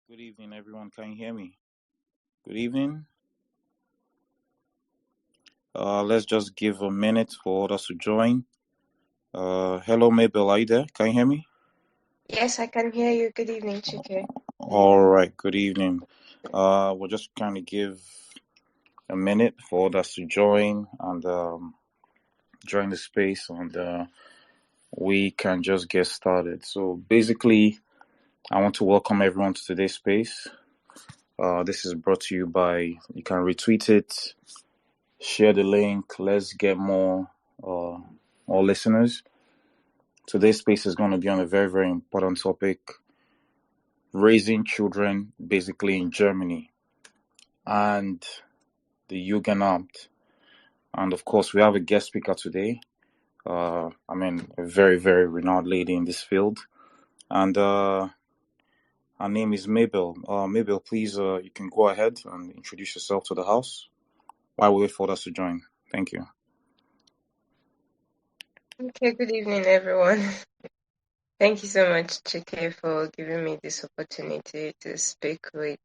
Good evening, everyone. Can you hear me? Good evening. Let's just give a minute for others to join. Hello, Mabel. Are you there? Can you hear me? Yes, I can hear you. Good evening, Chike. All right. Good evening. We'll just kind of give a minute for others to join and join the space, and we can just get started. So basically, I want to welcome everyone to today's space. This is brought to you by. You can retweet it, share the link. Let's get uh, more listeners. Today's space is going to be on a very, very important topic: raising children, basically in Germany, and the Jugendamt. And of course, we have a guest speaker today. A very, very renowned lady in this field. And her name is Mabel. Mabel, please, you can go ahead and introduce yourself to the house while we wait for us to join. Thank you. Okay, good evening, everyone. Thank you so much, Chike, for giving me this opportunity to speak with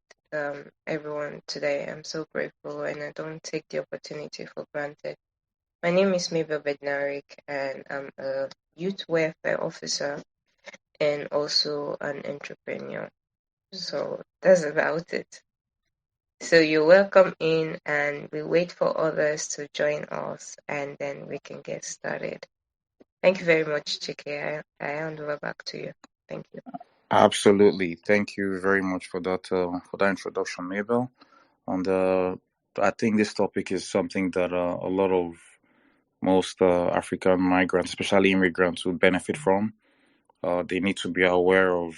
everyone today. I'm so grateful, and I don't take the opportunity for granted. My name is Mabel Bednarik, and I'm a youth welfare officer and also an entrepreneur. So that's about it. So you're welcome in, and we wait for others to join us, and then we can get started. Thank you very much, Chike. I hand over back to you. Thank you. Absolutely. Thank you very much for that introduction, Mabel. And I think this topic is something that a lot of most African migrants, especially immigrants, would benefit from. They need to be aware of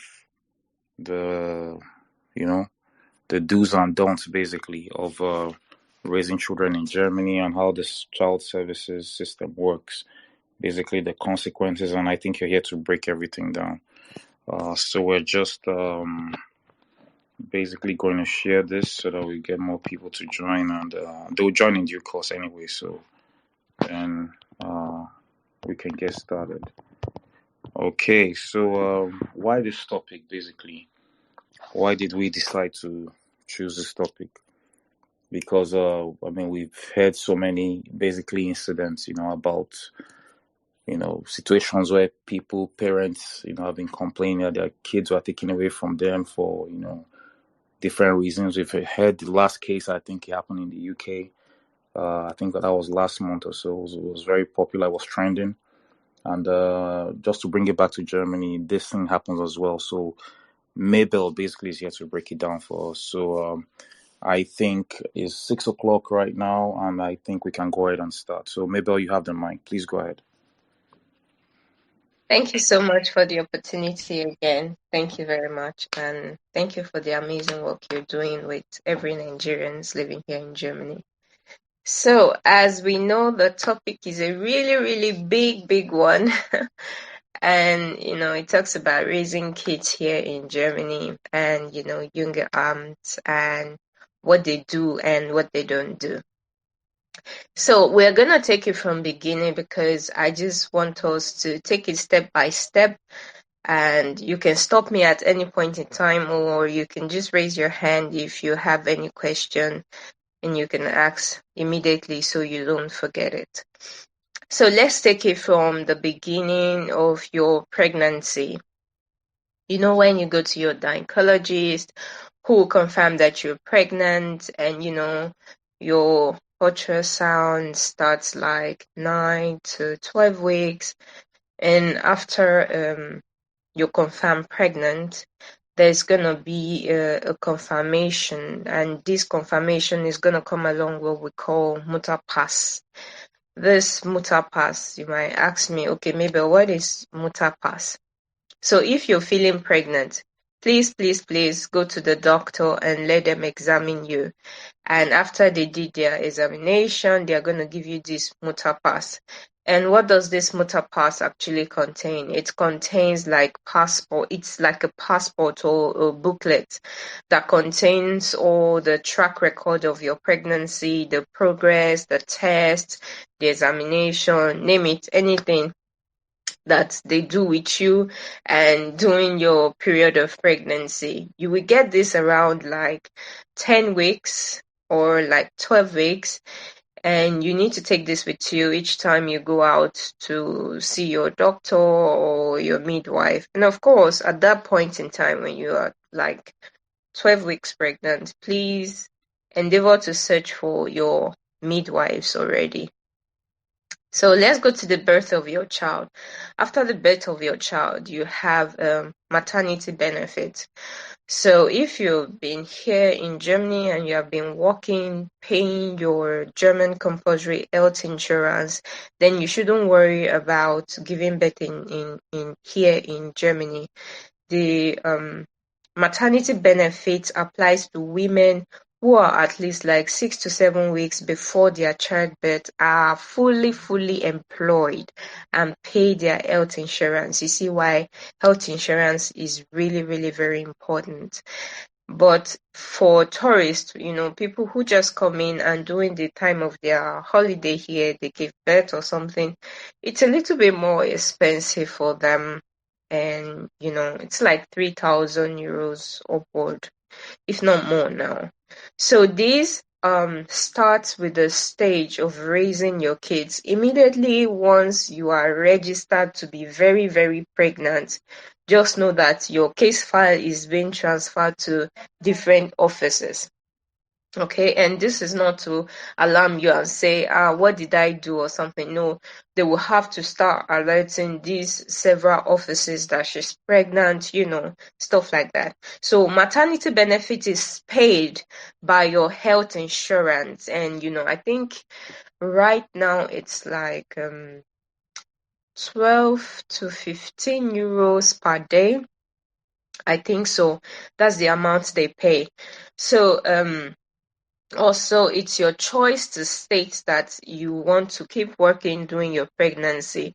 the, you know, the do's and don'ts, basically, of raising children in Germany and how this child services system works. Basically, the consequences, and I think you're here to break everything down. So we're just basically going to share this so that we get more people to join, and they'll join in due course anyway. So then we can get started. Okay, so why this topic basically? Why did we decide to choose this topic? Because we've heard so many basically incidents, about situations where parents, have been complaining that their kids were taken away from them for different reasons. We've heard the last case. I think it happened in the UK. I think that was last month or so. It was very popular. It was trending. And just to bring it back to Germany, this thing happens as well. So Mabel basically is here to break it down for us. So I think it's 6 o'clock right now, and I think we can go ahead and start. So Mabel, you have the mic. Please go ahead. Thank you so much for the opportunity again. Thank you very much. And thank you for the amazing work you're doing with every Nigerians living here in Germany. So, as we know, the topic is a really, really big one. And, it talks about raising kids here in Germany and, Jugendamt and what they do and what they don't do. So we're going to take it from beginning because I just want us to take it step by step, and you can stop me at any point in time, or you can just raise your hand if you have any question, and you can ask immediately so you don't forget it. So let's take it from the beginning of your pregnancy. When you go to your gynecologist who will confirm that you're pregnant, and your ultrasound starts like 9 to 12 weeks, and after you're confirmed pregnant, there's gonna be a confirmation, and this confirmation is gonna come along what we call Mutterpass. This Mutterpass, you might ask me, okay, maybe what is Mutterpass? So if you're feeling pregnant, please go to the doctor and let them examine you. And after they did their examination, they are going to give you this Mutterpass. And what does this Mutterpass actually contain? It contains like passport. It's like a passport or a booklet that contains all the track record of your pregnancy, the progress, the test, the examination, name it, anything. that they do with you and during your period of pregnancy. You will get this around like 10 weeks or like 12 weeks, and you need to take this with you each time you go out to see your doctor or your midwife. And of course, at that point in time when you are like 12 weeks pregnant, please endeavor to search for your midwives already. So let's go to the birth of your child. After the birth of your child, you have maternity benefits. So if you've been here in Germany and you have been working, paying your German compulsory health insurance, then you shouldn't worry about giving birth in here in Germany. The maternity benefit applies to women who are at least like 6 to 7 weeks before their childbirth, are fully employed and pay their health insurance. You see why health insurance is really very important. But for tourists, people who just come in and during the time of their holiday here, they give birth or something, it's a little bit more expensive for them. And, it's like 3,000 euros upward, if not more now. So this starts with the stage of raising your kids. Immediately once you are registered to be very pregnant, just know that your case file is being transferred to different offices. Okay, and this is not to alarm you and say, what did I do or something. No, they will have to start alerting these several offices that she's pregnant, stuff like that. So maternity benefit is paid by your health insurance. And, I think right now it's like 12 to 15 euros per day. I think so. That's the amount they pay. So, also, it's your choice to state that you want to keep working during your pregnancy.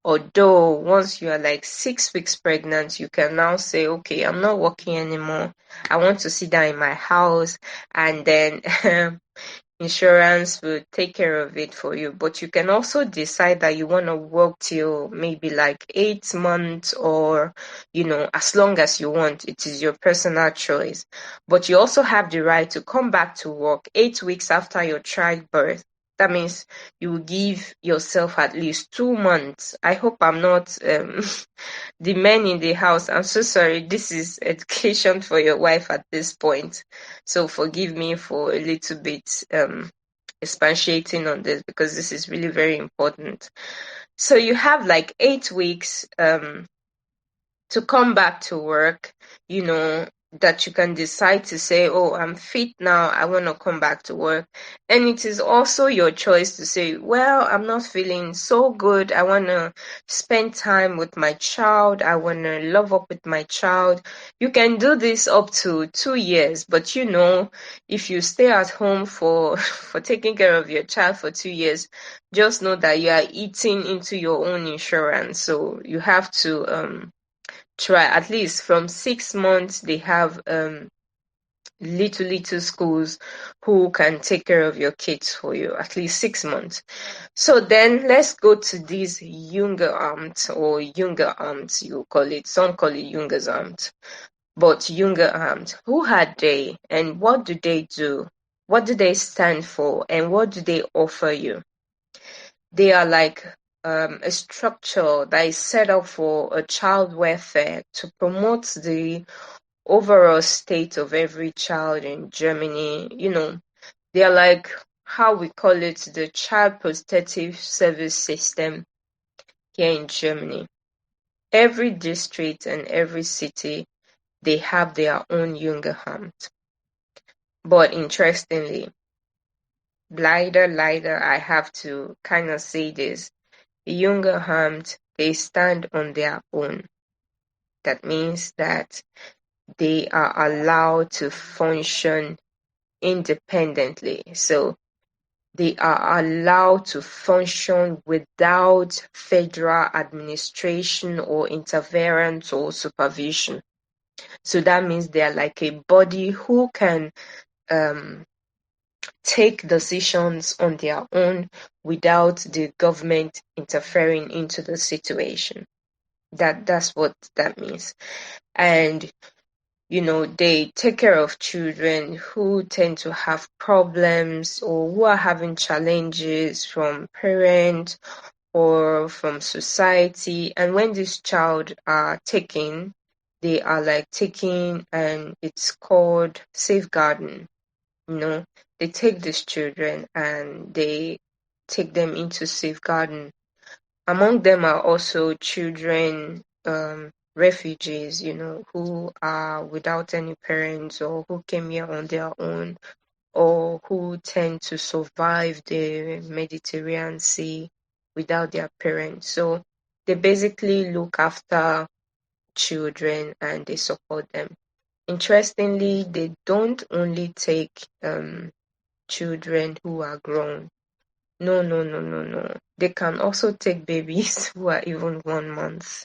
Although once you are like 6 weeks pregnant, you can now say, okay, I'm not working anymore. I want to sit down in my house, and then insurance will take care of it for you. But you can also decide that you want to work till maybe like 8 months, or as long as you want. It is your personal choice. But you also have the right to come back to work 8 weeks after your childbirth. That means you will give yourself at least 2 months. I hope I'm not the men in the house. I'm so sorry. This is education for your wife at this point. So forgive me for a little bit expatiating on this, because this is really very important. So you have like 8 weeks to come back to work, that you can decide to say, oh, I'm fit now, I want to come back to work. And it is also your choice to say, well, I'm not feeling so good, I want to spend time with my child, I want to love up with my child. You can do this up to 2 years, but if you stay at home for taking care of your child for 2 years, just know that you are eating into your own insurance. So you have to try at least from 6 months. They have little schools who can take care of your kids for you at least 6 months. So then let's go to these Jugendamt, or Jugendamt you call it. Some call it Jugendamt, but Jugendamt, who are they and what do they do? What do they stand for and what do they offer you? They are like a structure that is set up for a child welfare to promote the overall state of every child in Germany. They are like, how we call it, the child protective service system here in Germany. Every district and every city, they have their own Jugendamt. But interestingly, leider, I have to kind of say this, Jugendamt, they stand on their own. That means that they are allowed to function independently. So they are allowed to function without federal administration or interference or supervision. So that means they are like a body who can take decisions on their own without the government interfering into the situation. That's what that means. And they take care of children who tend to have problems or who are having challenges from parents or from society. And when this child are taken, they are like taking, and it's called safeguarding. They take these children and they take them into safeguarding. Among them are also children, refugees, who are without any parents or who came here on their own or who tend to survive the Mediterranean Sea without their parents. So they basically look after children and they support them. Interestingly, they don't only take children who are grown. No, no, no, no, no. They can also take babies who are even 1 month.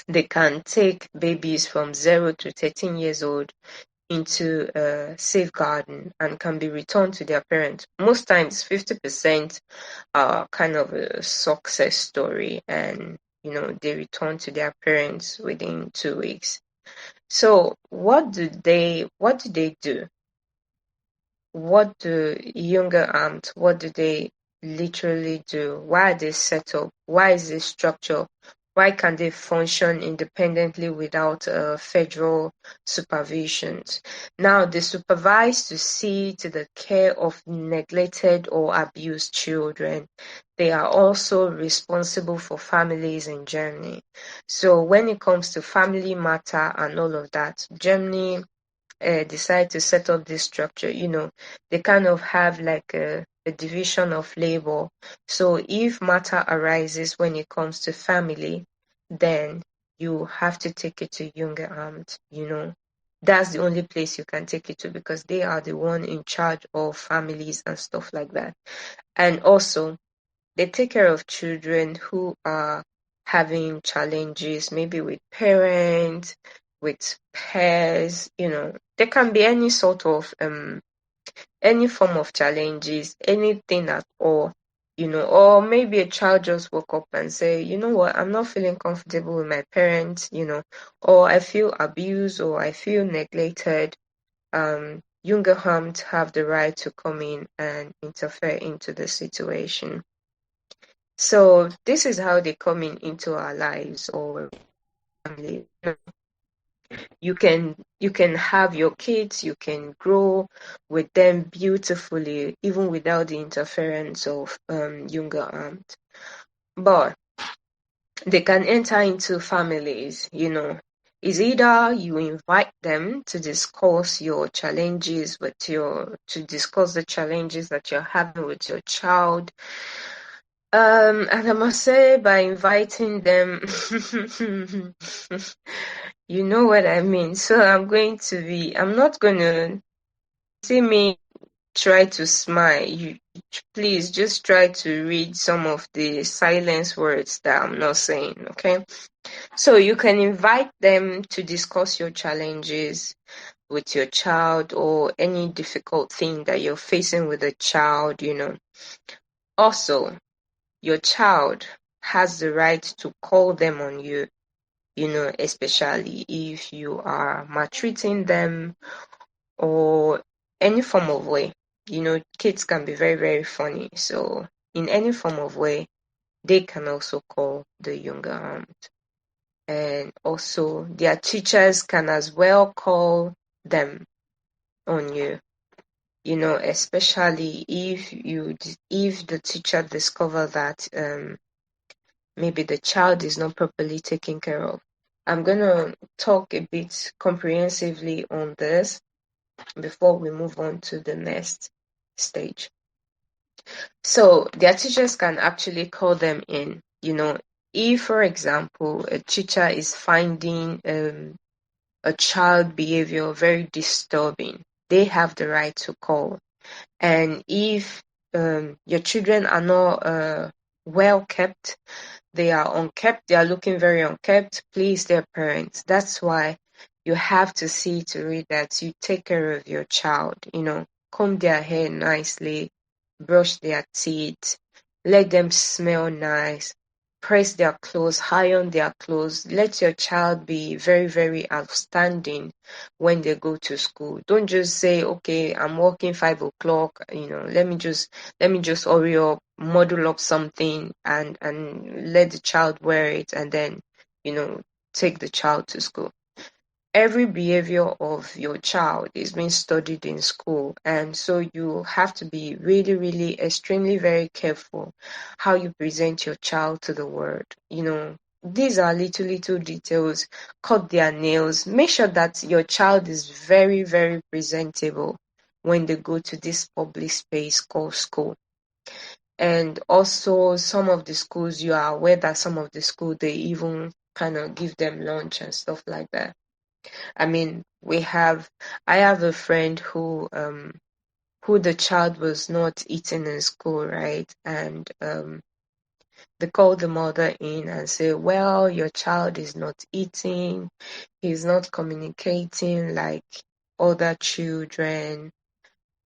They can take babies from 0 to 13 years old into safeguarding and can be returned to their parents. Most times, 50% are kind of a success story, and they return to their parents within 2 weeks. So, what do they do? What do what do they literally do? Why are they set up? Why is this structure? Why can they function independently without federal supervision? Now, they supervise to see to the care of neglected or abused children. They are also responsible for families in Germany. So when it comes to family matter and all of that, Germany decide to set up this structure, they kind of have like a division of labor. So if matter arises when it comes to family, then you have to take it to Jugendamt, That's the only place you can take it to because they are the one in charge of families and stuff like that. And also, they take care of children who are having challenges, maybe with parents, with peers, There can be any sort of any form of challenges, anything at all, or maybe a child just woke up and say, you know what, I'm not feeling comfortable with my parents, or I feel abused or I feel neglected. Jugendamt have the right to come in and interfere into the situation. So this is how they come into our lives or family. You can have your kids, you can grow with them beautifully, even without the interference of Jugendamt. But they can enter into families, Is either you invite them to discuss your challenges to discuss the challenges that you're having with your child. And I must say, by inviting them, you know what I mean. So I'm not going to see me try to smile. You please just try to read some of the silence words that I'm not saying, okay? So you can invite them to discuss your challenges with your child or any difficult thing that you're facing with a child, Also, your child has the right to call them on you, especially if you are maltreating them or any form of way. Kids can be very, very funny. So, in any form of way, they can also call the younger armed. And also, their teachers can as well call them on you. Especially if the teacher discover that maybe the child is not properly taken care of. I'm going to talk a bit comprehensively on this before we move on to the next stage. So their teachers can actually call them in, if, for example, a teacher is finding a child behavior very disturbing, they have the right to call. And if your children are not well kept, they are unkept, they are looking very unkept, please their parents. That's why you have to see to it that you take care of your child, comb their hair nicely, brush their teeth, let them smell nice, press their clothes, iron their clothes. Let your child be very, very outstanding when they go to school. Don't just say, okay, I'm working 5 o'clock, let me just hurry up, model up something and let the child wear it and then, take the child to school. Every behavior of your child is being studied in school, and so you have to be really, really extremely very careful how you present your child to the world. These are little details. Cut their nails. Make sure that your child is very, very presentable when they go to this public space called school. And also, some of the schools, you are aware that some of the school, they even kind of give them lunch and stuff like that. I mean, I have a friend who the child was not eating in school, right? And they called the mother in and say, well, your child is not eating, he's not communicating like other children.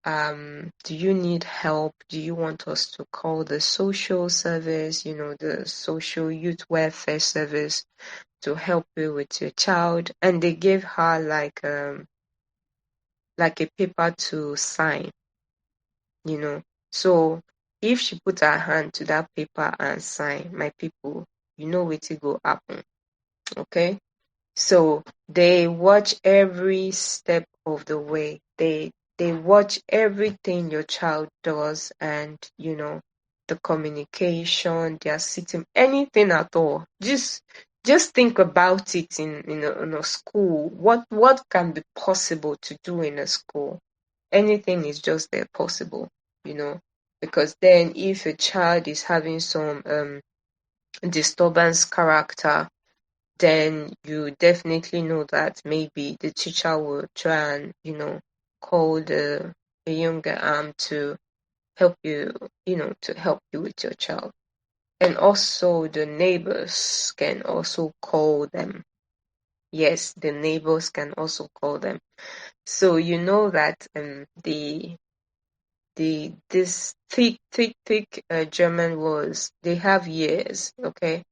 Do you need help? Do you want us to call the social service, the social youth welfare service to help you with your child? And they gave her like a paper to sign, So if she put her hand to that paper and sign, my people, wetin go happen, okay? So they watch every step of the way. They watch everything your child does, and the communication, their sitting, anything at all. Just think about it in a school. What can be possible to do in a school? Anything is just there possible, because then if a child is having some disturbance character, then you definitely know that maybe the teacher will try and, call a younger arm to help you, to help you with your child. And also the neighbors can also call them. Yes, the neighbors can also call them. So you know that this thick German words, they have years, okay?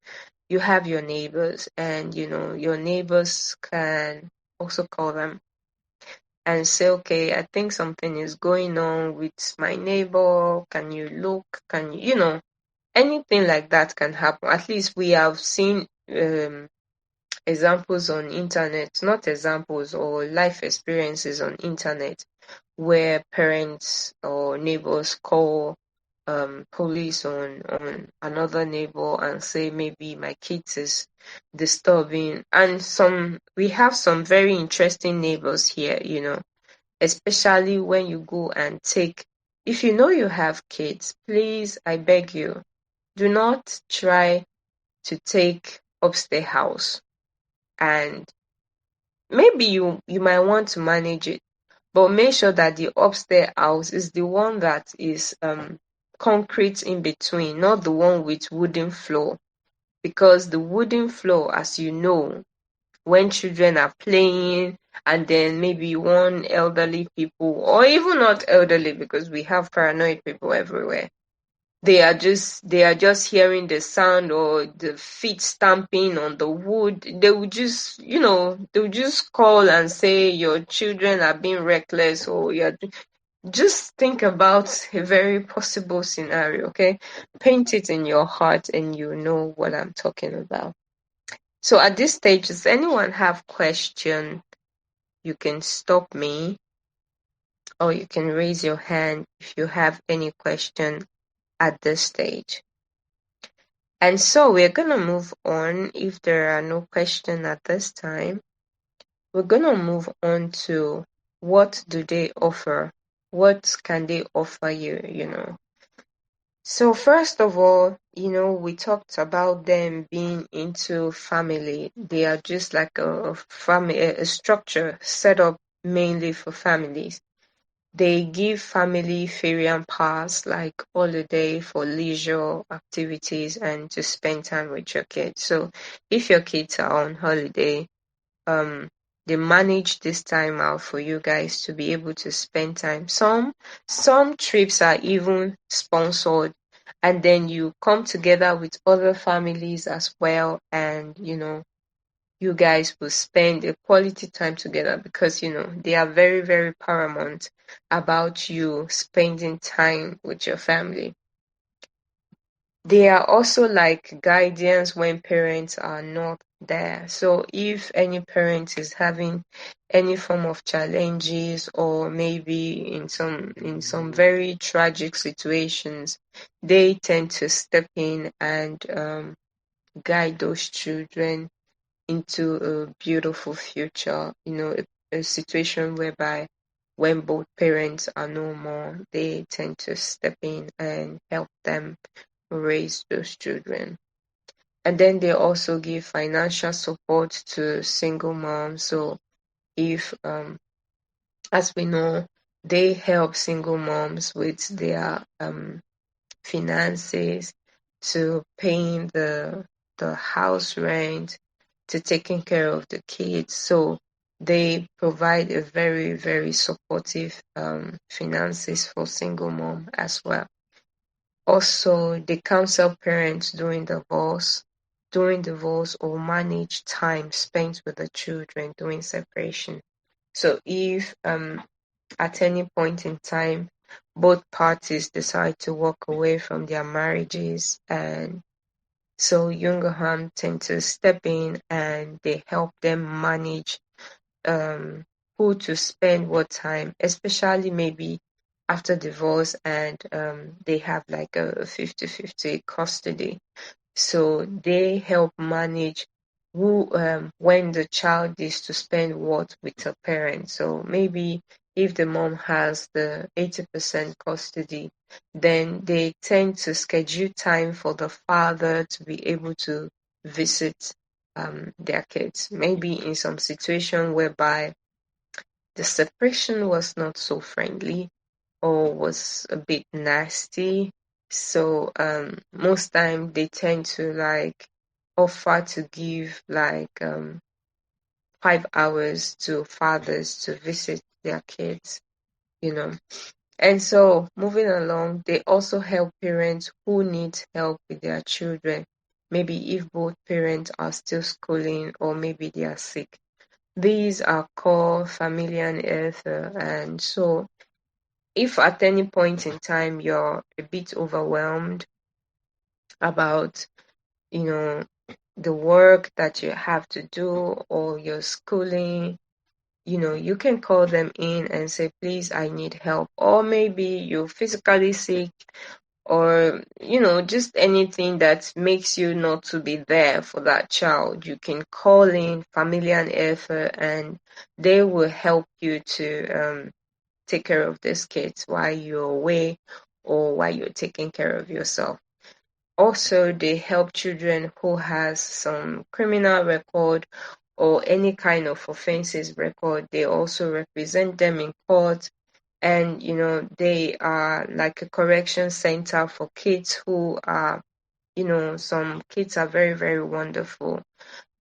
You have your neighbors, and your neighbors can also call them and say, okay, I think something is going on with my neighbor. Can you look? Can you, anything like that can happen. At least we have seen examples on internet, not examples or life experiences on internet where parents or neighbors call police on another neighbor and say maybe my kids is disturbing. And we have some very interesting neighbors here, especially when you go and if you know you have kids, please, I beg you, do not try to take upstairs house. And maybe you might want to manage it, but make sure that the upstairs house is the one that is concrete in between, not the one with wooden floor. Because the wooden floor, as you know, when children are playing and then maybe one elderly people, or even not elderly, because we have paranoid people everywhere, they are just hearing the sound or the feet stamping on the wood. They would just call and say your children are being reckless, or you're just think about a very possible scenario, okay? Paint it in your heart and you know what I'm talking about. So at this stage, does anyone have question? You can stop me or you can raise your hand if you have any question at this stage. And so we're going to move on. If there are no questions at this time, we're going to move on to what do they offer? What can they offer you? So first of all, we talked about them being into family. They are just like a family, a structure set up mainly for families. They give family ferian pass, like holiday for leisure activities and to spend time with your kids. So if your kids are on holiday, they manage this time out for you guys to be able to spend time. Some trips are even sponsored, and then you come together with other families as well, and you guys will spend a quality time together, because they are very, very paramount about you spending time with your family. They are also like guardians when parents are not there. So if any parent is having any form of challenges, or maybe in some very tragic situations, they tend to step in and guide those children into a beautiful future, a situation whereby when both parents are no more, they tend to step in and help them raise those children. And then they also give financial support to single moms. So if, as we know, they help single moms with their finances, to paying the house rent, to taking care of the kids. So they provide a very, very supportive finances for single mom as well. Also, they counsel parents during divorce, or manage time spent with the children during separation. So if at any point in time both parties decide to walk away from their marriages, and so Jugendamt tend to step in and they help them manage who to spend what time, especially maybe after divorce, and they have like a 50-50 custody. So they help manage who, when the child is to spend what with a parent. So maybe if the mom has the 80% custody, then they tend to schedule time for the father to be able to visit their kids. Maybe in some situation whereby the separation was not so friendly, or was a bit nasty. So most time they tend to like offer to give like 5 hours to fathers to visit their kids. And so moving along, they also help parents who need help with their children. Maybe if both parents are still schooling, or maybe they are sick. These are called familiar health, and so if at any point in time you're a bit overwhelmed about, the work that you have to do, or your schooling, you can call them in and say, please, I need help. Or maybe you're physically sick, or, just anything that makes you not to be there for that child. You can call in familiar effort, and they will help you to take care of these kids while you're away, or while you're taking care of yourself. Also, they help children who has some criminal record, or any kind of offenses record. They also represent them in court, and they are like a correction center for kids who are, some kids are very, very wonderful,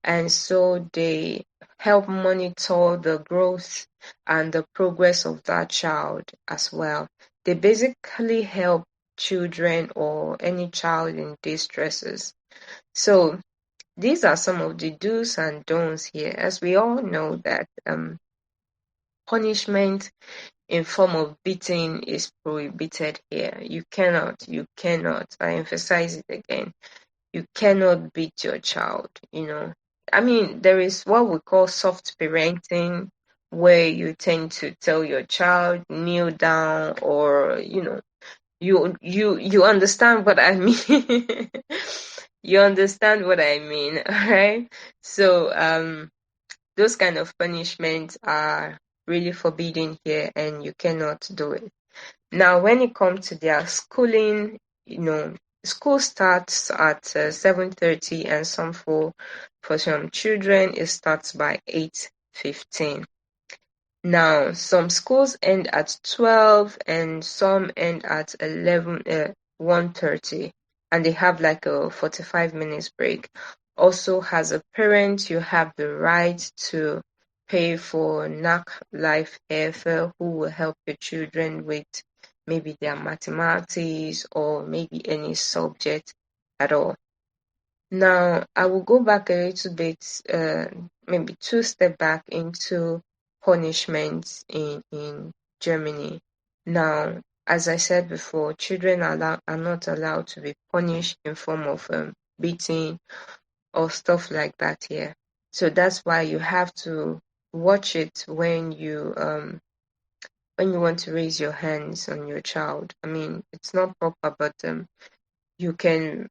and so they help monitor the growth and the progress of that child as well. They basically help children, or any child in distresses. So these are some of the do's and don'ts here. As we all know that punishment in form of beating is prohibited here. You cannot, I emphasize it again, you cannot beat your child. I mean, there is what we call soft parenting, where you tend to tell your child kneel down, or you understand what I mean. You understand what I mean, all right? So those kind of punishments are really forbidden here, and you cannot do it. Now, when it comes to their schooling, school starts at 7:30, and for some children it starts by 8:15. Now, some schools end at 12, and some end at 1:30, and they have like a 45 minutes break. Also, as a parent, you have the right to pay for NAC Life Airfare, who will help your children with maybe their mathematics or maybe any subject at all. Now, I will go back a little bit, maybe 2 steps back into punishments in Germany. Now, as I said before, children are not allowed to be punished in form of beating or stuff like that here. So that's why you have to watch it when you want to raise your hands on your child. I mean, it's not proper, but you can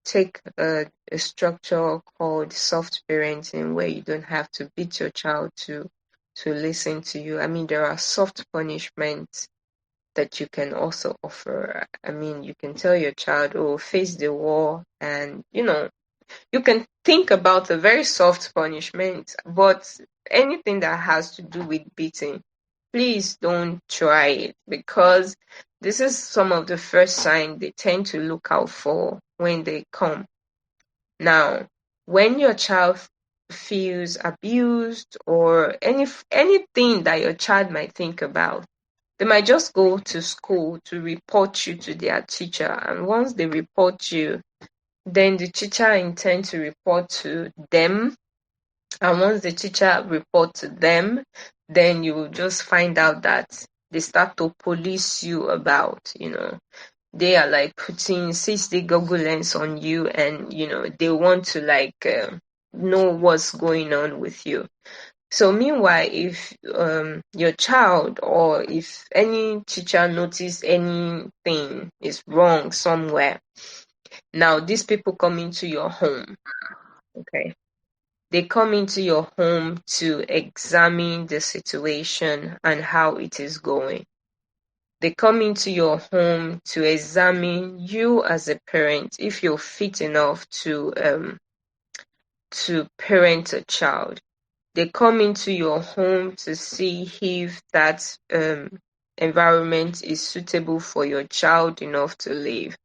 take a structure called soft parenting where you don't have to beat your child to listen to you. I mean, there are soft punishments that you can also offer. I mean, you can tell your child, oh, face the wall, and you can think about a very soft punishment, but anything that has to do with beating, please don't try it, because this is some of the first signs they tend to look out for when they come. Now, when your child feels abused or anything that your child might think about, they might just go to school to report you to their teacher. And once they report you, then the teacher intends to report to them. And once the teacher reports to them, then you will just find out that they start to police you about, they are like putting 6D Google lens on you, and, they want to know what's going on with you. So meanwhile, if your child or if any teacher notice anything is wrong somewhere, now these people come into your home, okay? They come into your home to examine the situation and how it is going. They come into your home to examine you as a parent, if you're fit enough to parent a child. They come into your home to see if that environment is suitable for your child enough to live.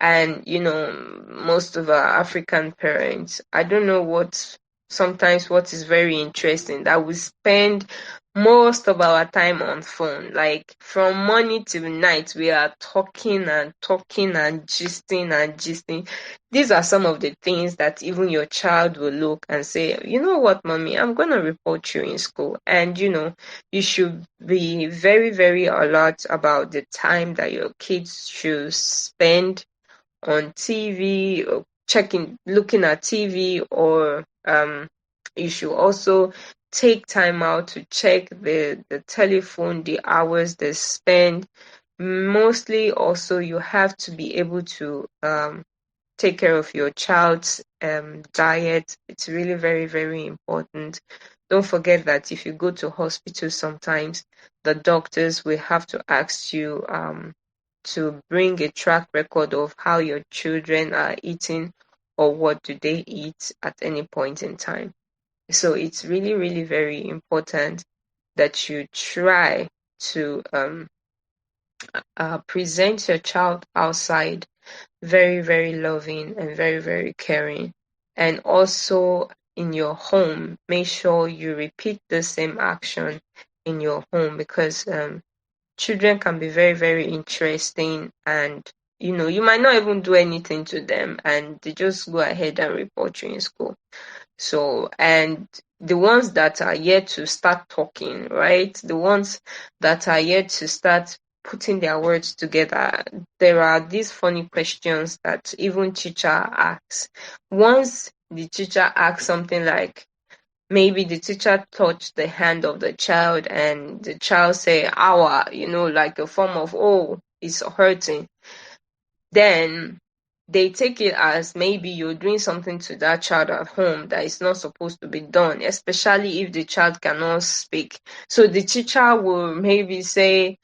And, most of our African parents, I don't know sometimes what is very interesting, that we spend most of our time on phone. Like from morning till night, we are talking and talking and gisting and gisting. These are some of the things that even your child will look and say, you know what, mommy, I'm going to report you in school. And, you should be very, very alert about the time that your kids should spend on TV or looking at TV, or you should also take time out to check the telephone, the hours they spend. Mostly also you have to be able to take care of your child's diet. It's really very, very important. Don't forget that if you go to hospital, sometimes the doctors will have to ask you to bring a track record of how your children are eating or what do they eat at any point in time. So it's really, really very important that you try to present your child outside very, very loving and very, very caring. And also in your home, make sure you repeat the same action in your home, because children can be very, very interesting, and you might not even do anything to them and they just go ahead and report you in school. So, and the ones that are yet to start talking, right? The ones that are yet to start putting their words together, there are these funny questions that even teacher asks. Once the teacher asks something like, maybe the teacher touched the hand of the child and the child say, "Ow," like a form of, "Oh, it's hurting." Then they take it as maybe you're doing something to that child at home that is not supposed to be done, especially if the child cannot speak. So the teacher will maybe say,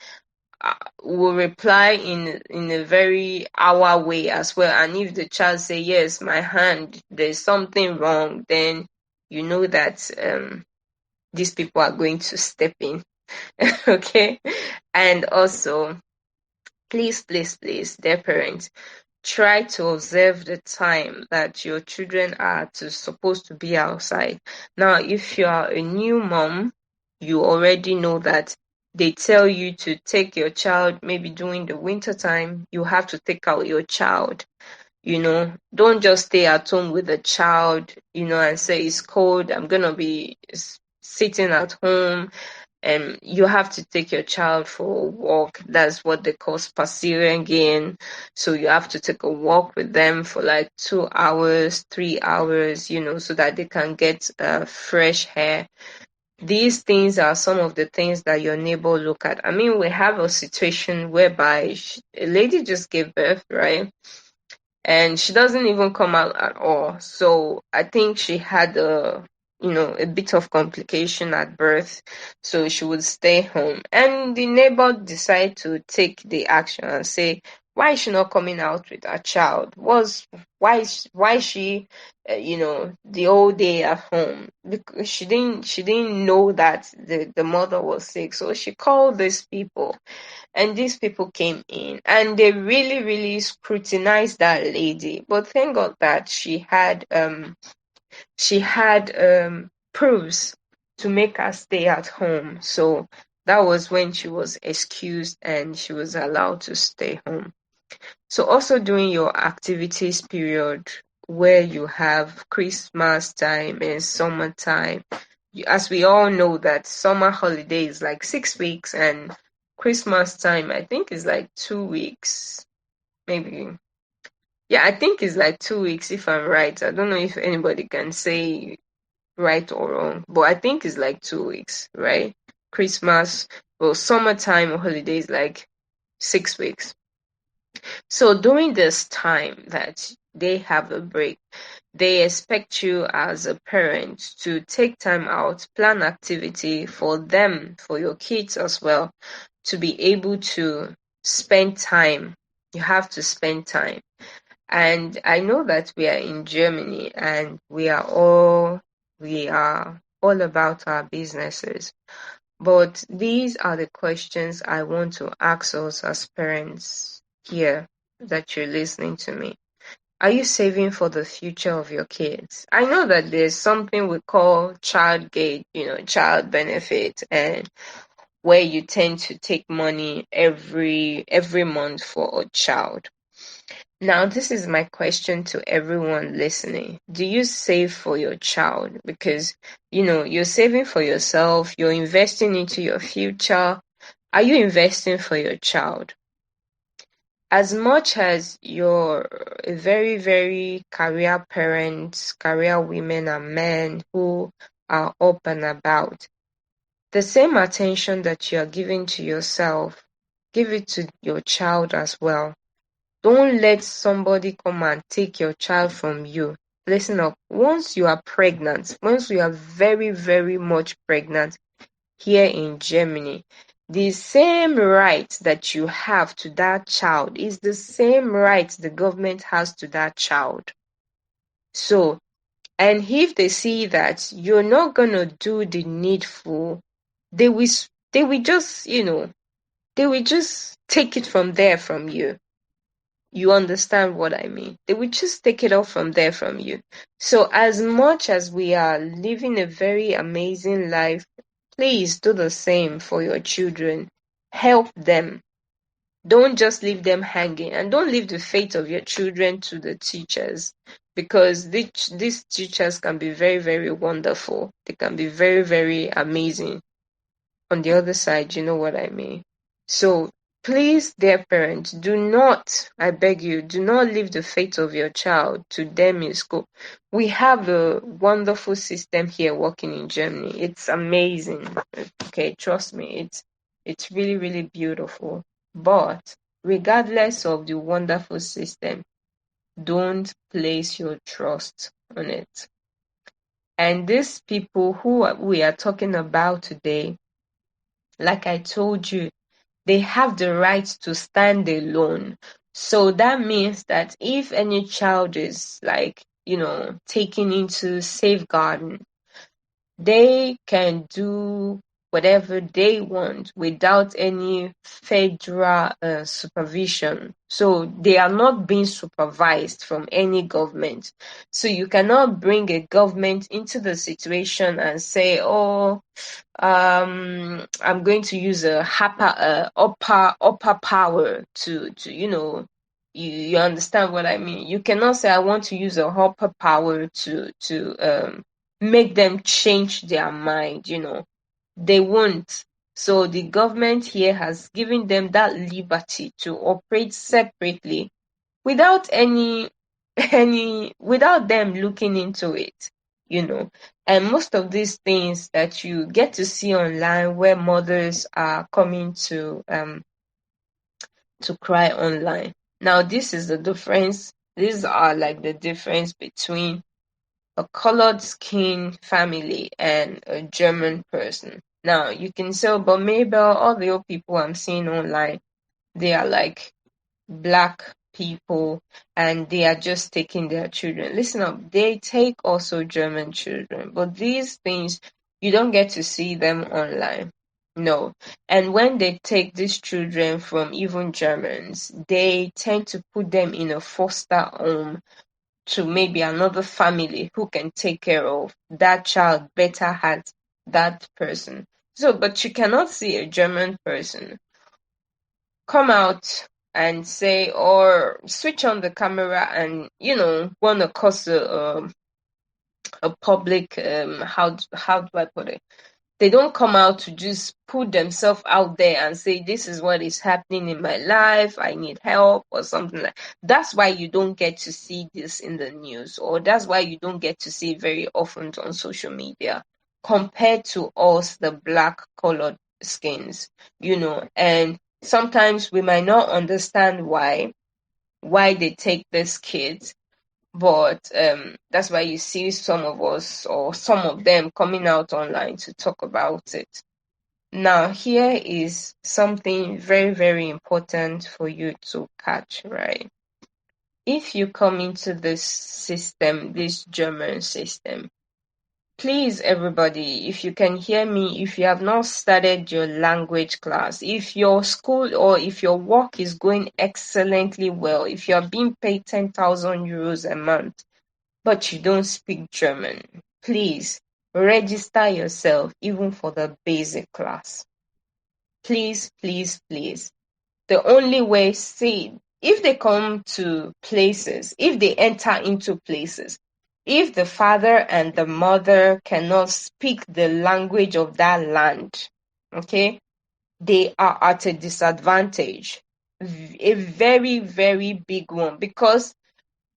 will reply in a very our way as well. And if the child say, "Yes, my hand, there's something wrong," then you know that these people are going to step in. Okay. And also, please, please, please, dear parents, try to observe the time that your children are supposed to be outside. Now, if you are a new mom, you already know that they tell you to take your child, maybe during the winter time, you have to take out your child. Don't just stay at home with the child, and say it's cold, I'm gonna be sitting at home. And you have to take your child for a walk. That's what they call spacering again. So you have to take a walk with them for like 2 hours, 3 hours, so that they can get fresh air. These things are some of the things that your neighbor look at. I mean, we have a situation whereby a lady just gave birth, right? And she doesn't even come out at all. So I think she had a bit of complication at birth, so she would stay home. And the neighbor decided to take the action and say, why is she not coming out with her child? Why is she the whole day at home? Because she didn't know that the mother was sick. So she called these people, and these people came in and they really, really scrutinized that lady. But thank God that she had proofs to make her stay at home. So that was when she was excused and she was allowed to stay home. So also during your activities period, where you have Christmas time and summertime, as we all know that summer holiday is like 6 weeks, and Christmas time I think is like 2 weeks, maybe. Yeah, I think it's like 2 weeks if I'm right. I don't know if anybody can say right or wrong, but I think it's like 2 weeks, right? Christmas, well, summertime holidays like 6 weeks. So during this time that they have a break, they expect you as a parent to take time out, plan activity for them, for your kids as well, to be able to spend time. You have to spend time. And I know that we are in Germany and we are all about our businesses. But these are the questions I want to ask us as parents here that you're listening to me. Are you saving for the future of your kids? I know that there's something we call child gate, child benefit, and where you tend to take money every month for a child. Now, this is my question to everyone listening. Do you save for your child? Because, you're saving for yourself, you're investing into your future. Are you investing for your child? As much as you're a very, very career parents, career women and men who are up and about, the same attention that you are giving to yourself, give it to your child as well. Don't let somebody come and take your child from you. Listen up. Once you are pregnant, once you are very, very much pregnant here in Germany, the same right that you have to that child is the same right the government has to that child. So, and if they see that you're not gonna do the needful, they will they will just, they will just take it from there from you. You understand what I mean? They will just take it off from there from you. So as much as we are living a very amazing life, please do the same for your children. Help them. Don't just leave them hanging, and don't leave the fate of your children to the teachers, because these teachers can be very, very wonderful. They can be very, very amazing. On the other side, you know what I mean? So please, dear parents, do not, I beg you, do not leave the fate of your child to them in school. We have a wonderful system here working in Germany. It's amazing. Okay, trust me, it's really, really beautiful. But regardless of the wonderful system, don't place your trust on it. And these people who we are talking about today, like I told you, they have the right to stand alone. So that means that if any child is taken into safeguarding, they can do whatever they want without any federal supervision. So they are not being supervised from any government. So you cannot bring a government into the situation and say, oh, I'm going to use a upper power to you understand what I mean. You cannot say I want to use a upper power to make them change their mind. They won't. So the government here has given them that liberty to operate separately without without them looking into it. And most of these things that you get to see online where mothers are coming to cry online. Now this is the difference. These are like the difference between a colored skin family and a German person. Now you can say, oh, but maybe all the old people I'm seeing online, they are like black people and they are just taking their children. Listen up, they take also German children, but these things you don't get to see them online. No. And when they take these children from even Germans, they tend to put them in a foster home to maybe another family who can take care of that child better at that person. So, but you cannot see a German person come out and say or switch on the camera and want to cause a public how do I put it, they don't come out to just put themselves out there and say this is what is happening in my life, I need help or something like. That's why you don't get to see this in the news, or that's why you don't get to see it very often on social media compared to us, the black colored skins. And sometimes we might not understand why they take these kids, but that's why you see some of us or some of them coming out online to talk about it. Now, here is something very, very important for you to catch, right? If you come into this system, this German system, please, everybody, if you can hear me, if you have not started your language class, if your school or if your work is going excellently well, if you are being paid 10,000 euros a month, but you don't speak German, please register yourself even for the basic class. Please, please, please. The only way, see, if they come to places, if they enter into places, if the father and the mother cannot speak the language of that land, okay, they are at a disadvantage, a very, very big one, because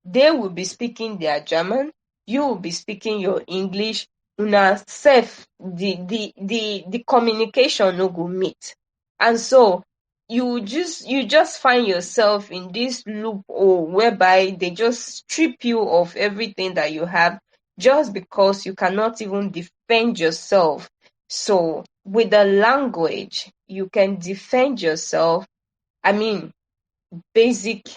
they will be speaking their German, you will be speaking your English, una sef the communication no go meet. And so you just find yourself in this loophole whereby they just strip you of everything that you have just because you cannot even defend yourself. So with the language, you can defend yourself. I mean, basic.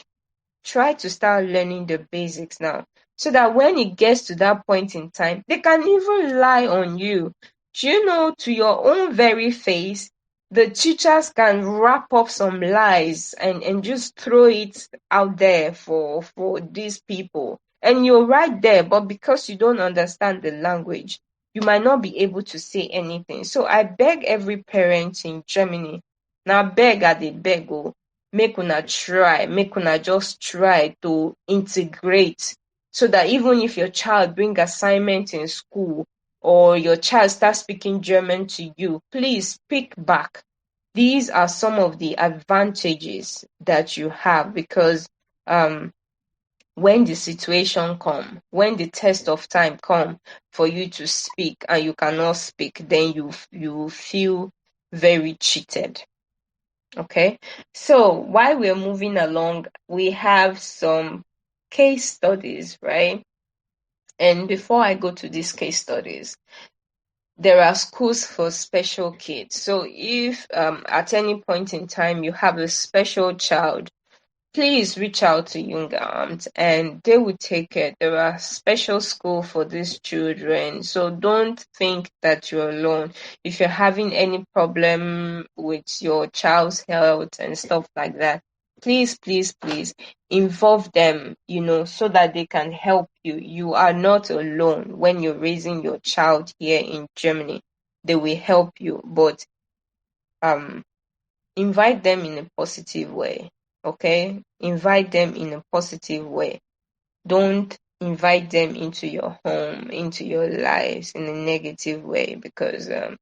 Try to start learning the basics now so that when it gets to that point in time, they can even lie on you. To your own very face, the teachers can wrap up some lies and just throw it out there for these people. And you're right there, but because you don't understand the language, you might not be able to say anything. So I beg every parent in Germany, now beg at the beg, oh, make una just try to integrate, so that even if your child bring assignment in school or your child starts speaking German to you, please speak back. These are some of the advantages that you have, because when the situation come, when the test of time come for you to speak and you cannot speak, then you feel very cheated. Okay, so while we're moving along, we have some case studies, right? And before I go to these case studies, there are schools for special kids. So if at any point in time you have a special child, please reach out to Jugendamt and they will take it. There are special school for these children. So don't think that you're alone. If you're having any problem with your child's health and stuff like that, please, please, please involve them, so that they can help you. You are not alone when you're raising your child here in Germany. They will help you, but invite them in a positive way. Okay? Invite them in a positive way. Don't invite them into your home, into your lives in a negative way, because the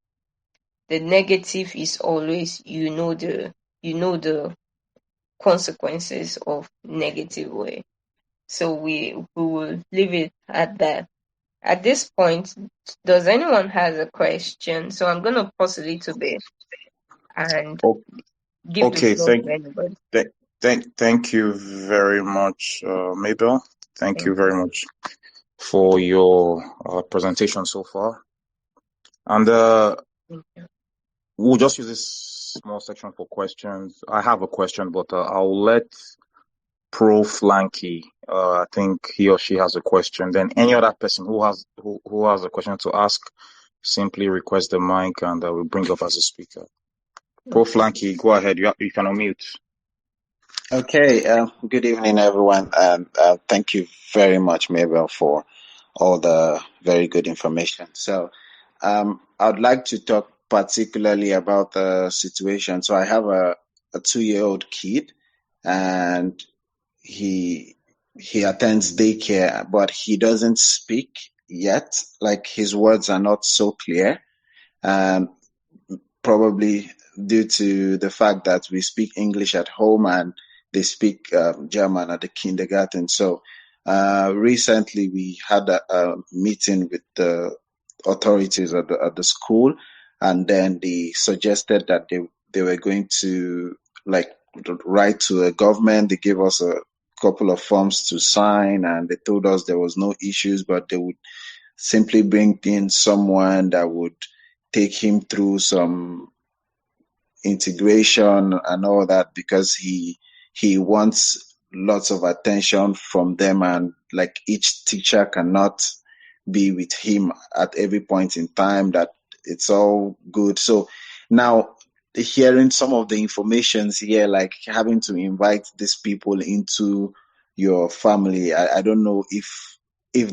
negative is always, the consequences of negative way. So we will leave it at that. At this point, does anyone has a question? So I'm gonna pause a little bit and O- give the Okay, floor to anybody. thank you very much, Mabel. Thank Thank you you. very much for your presentation so far. And Thank you. we'll just use this small section for questions. I have a question, but I'll let Pro Flanky. I think he or she has a question. Then any other person who has a question to ask, simply request the mic and we'll bring up as a speaker. Pro Okay. Flanky, go ahead. You can unmute. Okay, good evening, everyone, and thank you very much, Mabel, for all the very good information. So, I would like to talk particularly about the situation. So, I have a 2-year-old kid, and he he attends daycare, but he doesn't speak yet. Like his words are not so clear. Um, Probably due to the fact that we speak English at home and they speak German at the kindergarten. So recently we had a meeting with the authorities at the school, and then they suggested that they were going to like write to a government. They gave us a couple of forms to sign, and they told us there was no issues, but they would simply bring in someone that would take him through some integration and all that, because he wants lots of attention from them, and like each teacher cannot be with him at every point in time, that it's all good. So now, hearing some of the informations here, like having to invite these people into your family, I don't know if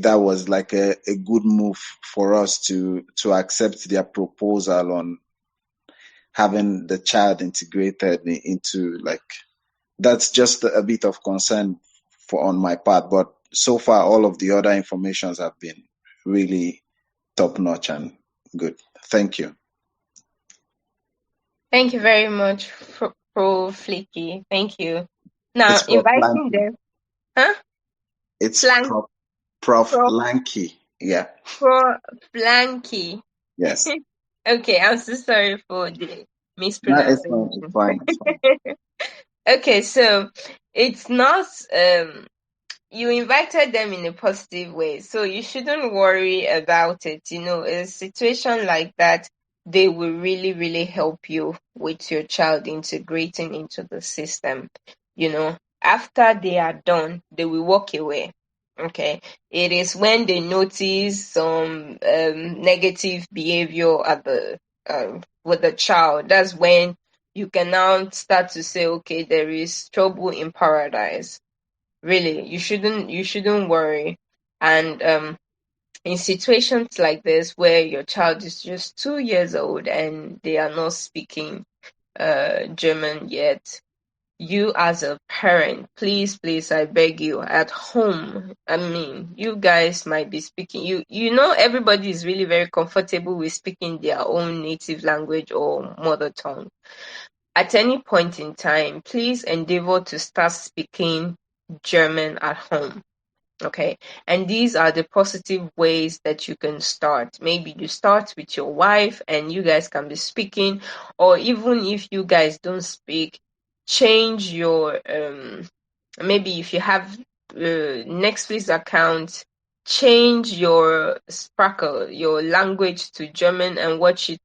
that was like a good move for us to accept their proposal on having the child integrated into, like, that's just a bit of concern for on my part. But so far, all of the other informations have been really top notch and good. Thank you. Thank you very much, Pro Flicky. Thank you. Now, It's Prof inviting Lanky. them, huh? It's Flank, Prof Pro, Lanky. Yeah. Pro Flanky. Yes. Okay, I'm so sorry for the No, it's fine. mispronunciation. It's fine. It's fine. Okay, so it's not you invited them in a positive way, so you shouldn't worry about it. A situation like that, they will really, really help you with your child integrating into the system. After they are done, they will walk away. Okay, it is when they notice some negative behavior at the with the child, that's when you can now start to say, okay, there is trouble in paradise. Really, you shouldn't worry. And in situations like this where your child is just 2 years old and they are not speaking German yet, you as a parent, please, please, I beg you, at home, I mean, you guys might be speaking, everybody is really very comfortable with speaking their own native language or mother tongue. At any point in time, please endeavor to start speaking German at home. Okay. And these are the positive ways that you can start. Maybe you start with your wife and you guys can be speaking, or even if you guys don't speak, change your maybe if you have Netflix account, change your sparkle, your language to German and watch it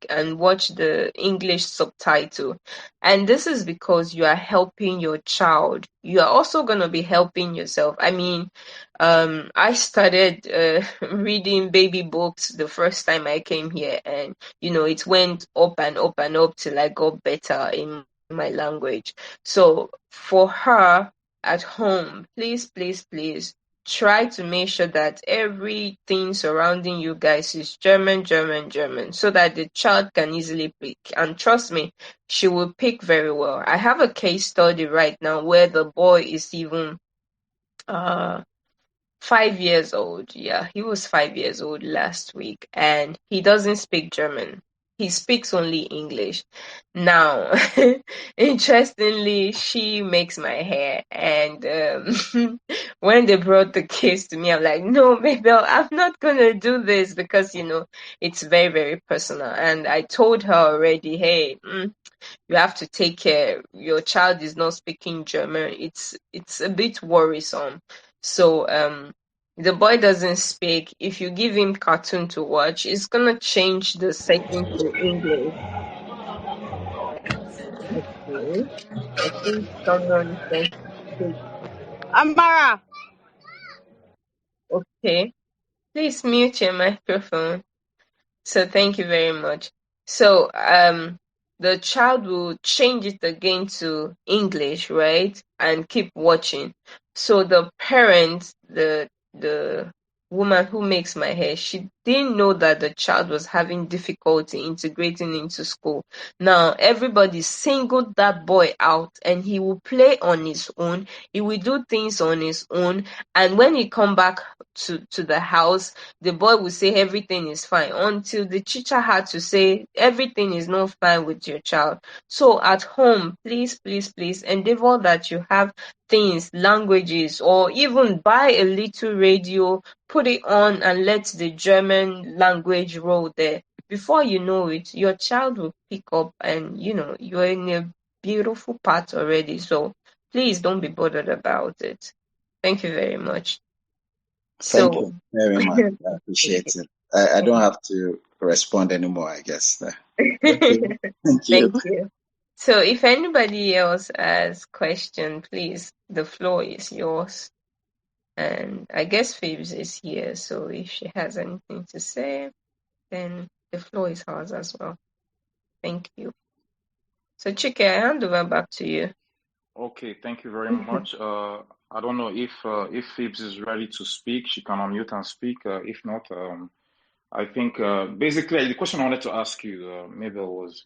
and watch the English subtitle. And this is because you are helping your child. You are also going to be helping yourself. I mean, I started reading baby books the first time I came here, and it went up and up and up till I got better in my language. So for her at home, please try to make sure that everything surrounding you guys is German, German, German, so that the child can easily pick. And trust me, she will pick very well. I have a case study right now where the boy is even 5 years old. Yeah, he was 5 years old last week, and he doesn't speak German. He speaks only English. Now, interestingly, she makes my hair, and when they brought the case to me, I'm like, no, Mabel, I'm not gonna do this because it's very, very personal. And I told her already, hey, you have to take care. Your child is not speaking German. It's a bit worrisome. So the boy doesn't speak. If you give him cartoon to watch, it's gonna change the setting to English. Okay. I think someone wants to speak. Amara. Okay. Please mute your microphone. So thank you very much. So the child will change it again to English, right? And keep watching. So the parent, the woman who makes my hair, she didn't know that the child was having difficulty integrating into school. Now everybody singled that boy out, and he will play on his own. He will do things on his own, and when he come back to the house, the boy will say everything is fine until the teacher had to say everything is not fine with your child. So at home, please endeavor that you have things, languages, or even buy a little radio, put it on and let the German language roll there. Before you know it, your child will pick up, and you're in a beautiful path already. So please don't be bothered about it. Thank you very much. Thank So you very much. I appreciate it. I don't have to respond anymore, I guess. Okay. Thank you. Thank you. So if anybody else has question, please, the floor is yours. And I guess Phoebes is here, so if she has anything to say, then the floor is hers as well. Thank you. So Chike, I hand over back to you. Okay, thank you very much. I don't know if Phoebes is ready to speak. She can unmute and speak. If not, I think basically the question I wanted to ask you, Mabel, was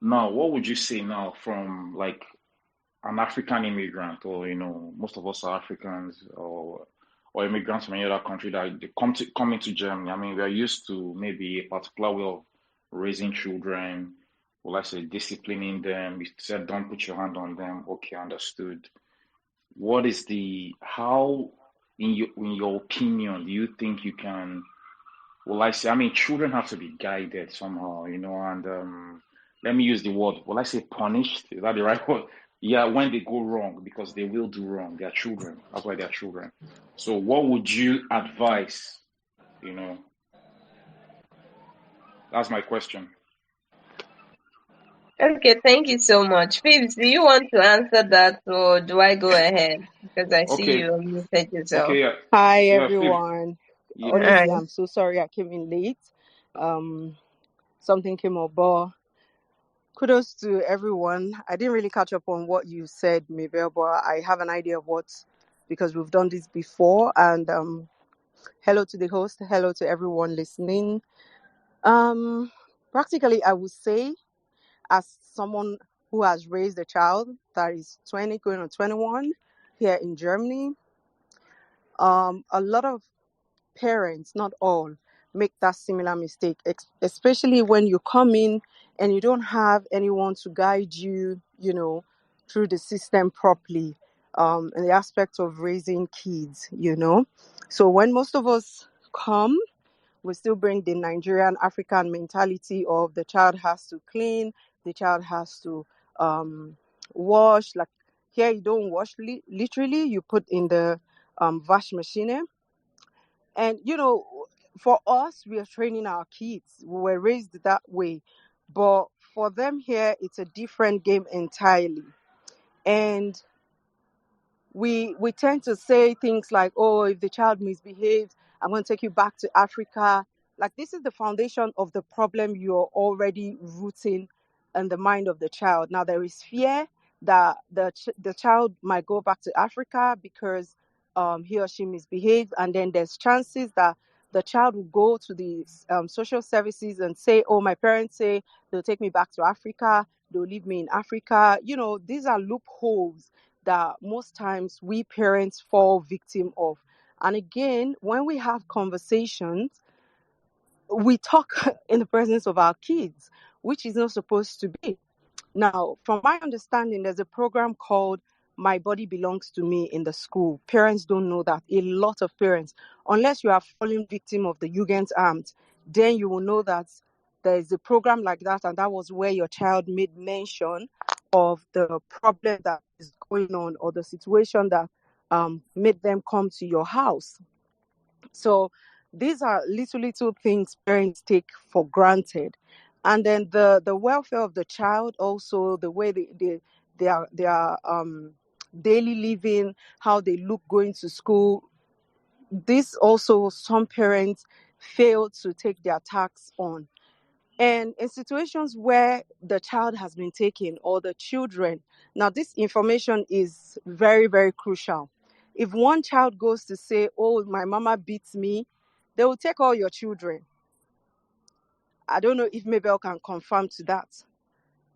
now what would you say now from like an African immigrant, or most of us are Africans, or immigrants from any other country that they come into Germany. I mean, we are used to maybe a particular way of raising children, or let's say disciplining them. You said don't put your hand on them. Okay, understood. What is how in your opinion do you think you can, well, I say, I mean, children have to be guided somehow, and let me use the word, well, I say punished. Is that the right word? Yeah, when they go wrong, because they will do wrong. They are children. That's why they are children. So, what would you advise? That's my question. Okay, thank you so much. Phoebes, do you want to answer that, or do I go ahead? Because I see Okay, you unmuted yourself. okay, yeah, Hi yeah, Phoebe, everyone. yeah, Honestly, Hi. I'm so sorry I came in late. Something came up, but kudos to everyone. I didn't really catch up on what you said, Mabel, but I have an idea of because we've done this before. And hello to the host, hello to everyone listening. Practically, I would say, as someone who has raised a child that is 20 going on 21 here in Germany, a lot of parents, not all, make that similar mistake, especially when you come in and you don't have anyone to guide you, through the system properly, in the aspect of raising kids. So when most of us come, we still bring the Nigerian African mentality of the child has to clean, the child has to wash. Like here, you don't wash literally, you put in the wash machine. And, for us, we are training our kids. We were raised that way. But for them here, it's a different game entirely. And we tend to say things like, oh, if the child misbehaves, I'm going to take you back to Africa. Like, this is the foundation of the problem you're already rooting in the mind of the child. Now, there is fear that the child might go back to Africa because he or she misbehaved. And then there's chances that the child will go to the social services and say, oh, my parents say they'll take me back to Africa. They'll leave me in Africa. These are loopholes that most times we parents fall victim of. And again, when we have conversations, we talk in the presence of our kids, which is not supposed to be. Now, from my understanding, there's a program called My Body Belongs to Me in the school. Parents don't know that. A lot of parents, unless you are falling victim of the Jugendamt, then you will know that there is a program like that, and that was where your child made mention of the problem that is going on or the situation that made them come to your house. So these are little things parents take for granted. And then the welfare of the child, also the way their daily living, how they look going to school. This also some parents fail to take their tax on. And in situations where the child has been taken or the children, now this information is very, very crucial. If one child goes to say, oh, my mama beats me, they will take all your children. I don't know if Mabel can confirm to that.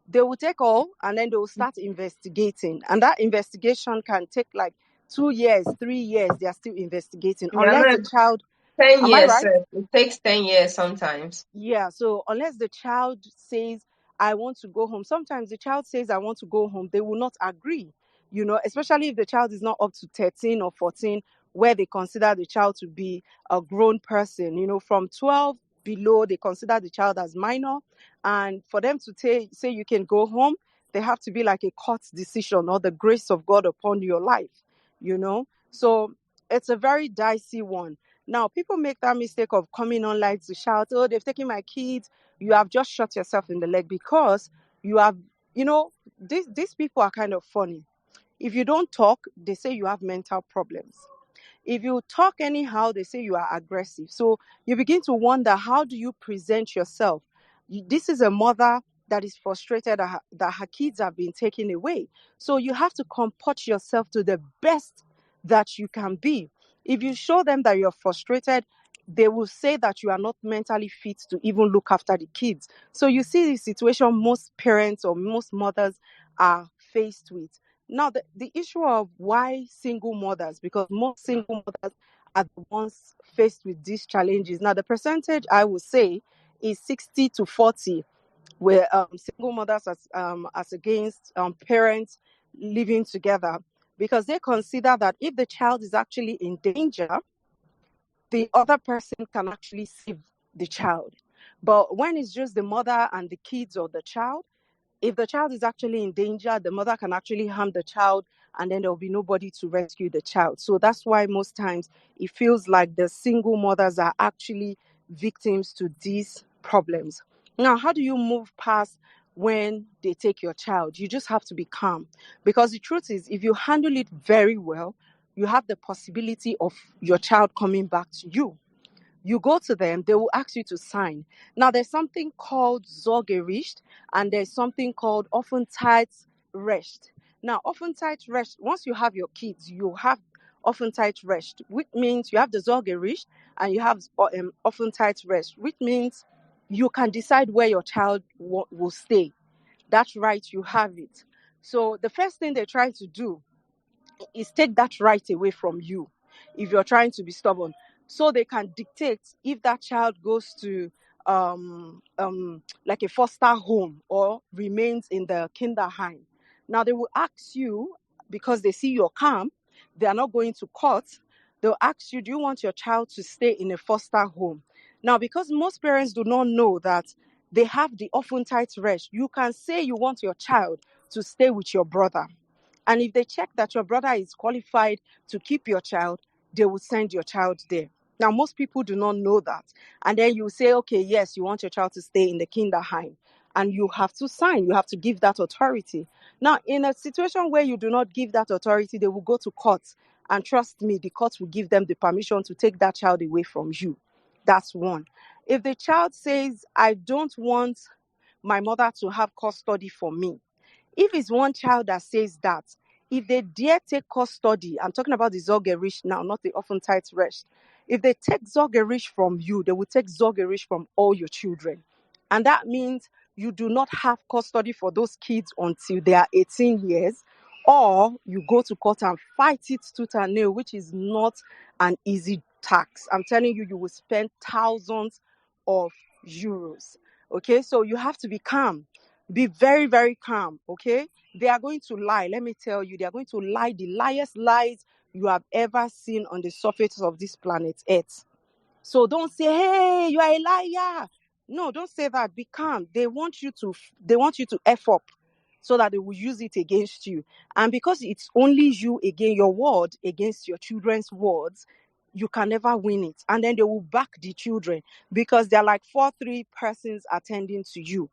They will take all and then they will start investigating. And that investigation can take like 2 years, 3 years. They are still investigating. Yeah, Unless no, the child, 10 am I years, right? sir. It takes 10 years sometimes. Yeah, so unless the child says, I want to go home, sometimes the child says, I want to go home, they will not agree, especially if the child is not up to 13 or 14, where they consider the child to be a grown person. From 12 below, they consider the child as minor. And for them to say you can go home, they have to be like a court decision or the grace of God upon your life. So it's a very dicey one. Now, people make that mistake of coming online to shout, oh, they've taken my kids. You have just shot yourself in the leg because you have, these people are kind of funny. If you don't talk, they say you have mental problems. If you talk anyhow, they say you are aggressive. So you begin to wonder, how do you present yourself? This is a mother that is frustrated that her kids have been taken away. So you have to comport yourself to the best that you can be. If you show them that you're frustrated, they will say that you are not mentally fit to even look after the kids. So you see the situation most parents or most mothers are faced with. Now, the issue of why single mothers, because most single mothers are the ones faced with these challenges. Now, the percentage I would say is 60 to 40, where single mothers as against parents living together, because they consider that if the child is actually in danger, the other person can actually save the child. But when it's just the mother and the kids or the child, if the child is actually in danger, the mother can actually harm the child, and then there will be nobody to rescue the child. So that's why most times it feels like the single mothers are actually victims to these problems. Now, how do you move past when they take your child? You just have to be calm, because the truth is, if you handle it very well, you have the possibility of your child coming back to you. You go to them, they will ask you to sign. Now, there's something called Sorgerecht, and there's something called Aufenthaltsrecht. Now, Aufenthaltsrecht, once you have your kids, you have Aufenthaltsrecht, which means you have the Sorgerecht and you have Aufenthaltsrecht, which means you can decide where your child will stay. That's right, you have it. So the first thing they try to do is take that right away from you if you're trying to be stubborn, so they can dictate if that child goes to like a foster home or remains in the kinderheim. Now they will ask you, because they see you're calm, they are not going to court, they'll ask you, do you want your child to stay in a foster home? Now, because most parents do not know that they have the Aufenthaltsrecht, you can say you want your child to stay with your brother. And if they check that your brother is qualified to keep your child, they will send your child there. Now, most people do not know that. And then you say, okay, yes, you want your child to stay in the kinderheim. And you have to sign. You have to give that authority. Now, in a situation where you do not give that authority, they will go to court. And trust me, the court will give them the permission to take that child away from you. That's one. If the child says, I don't want my mother to have custody for me, if it's one child that says that, if they dare take custody, I'm talking about the Zogerish now, not the Offensight rest. If they take Zogerish from you, they will take Zogerish from all your children. And that means you do not have custody for those kids until they are 18 years, or you go to court and fight it tooth and nail, which is not an easy task. I'm telling you, you will spend thousands of euros. Okay, so you have to be calm. Be very, very calm, okay? They are going to lie. Let me tell you, they are going to lie the liest lies you have ever seen on the surface of this planet Earth. So don't say, hey, you are a liar. No, don't say that. Be calm. They want you to F up so that they will use it against you. And because it's only you against your word against your children's words, you can never win it. And then they will back the children because they're like 4-3 persons attending to you.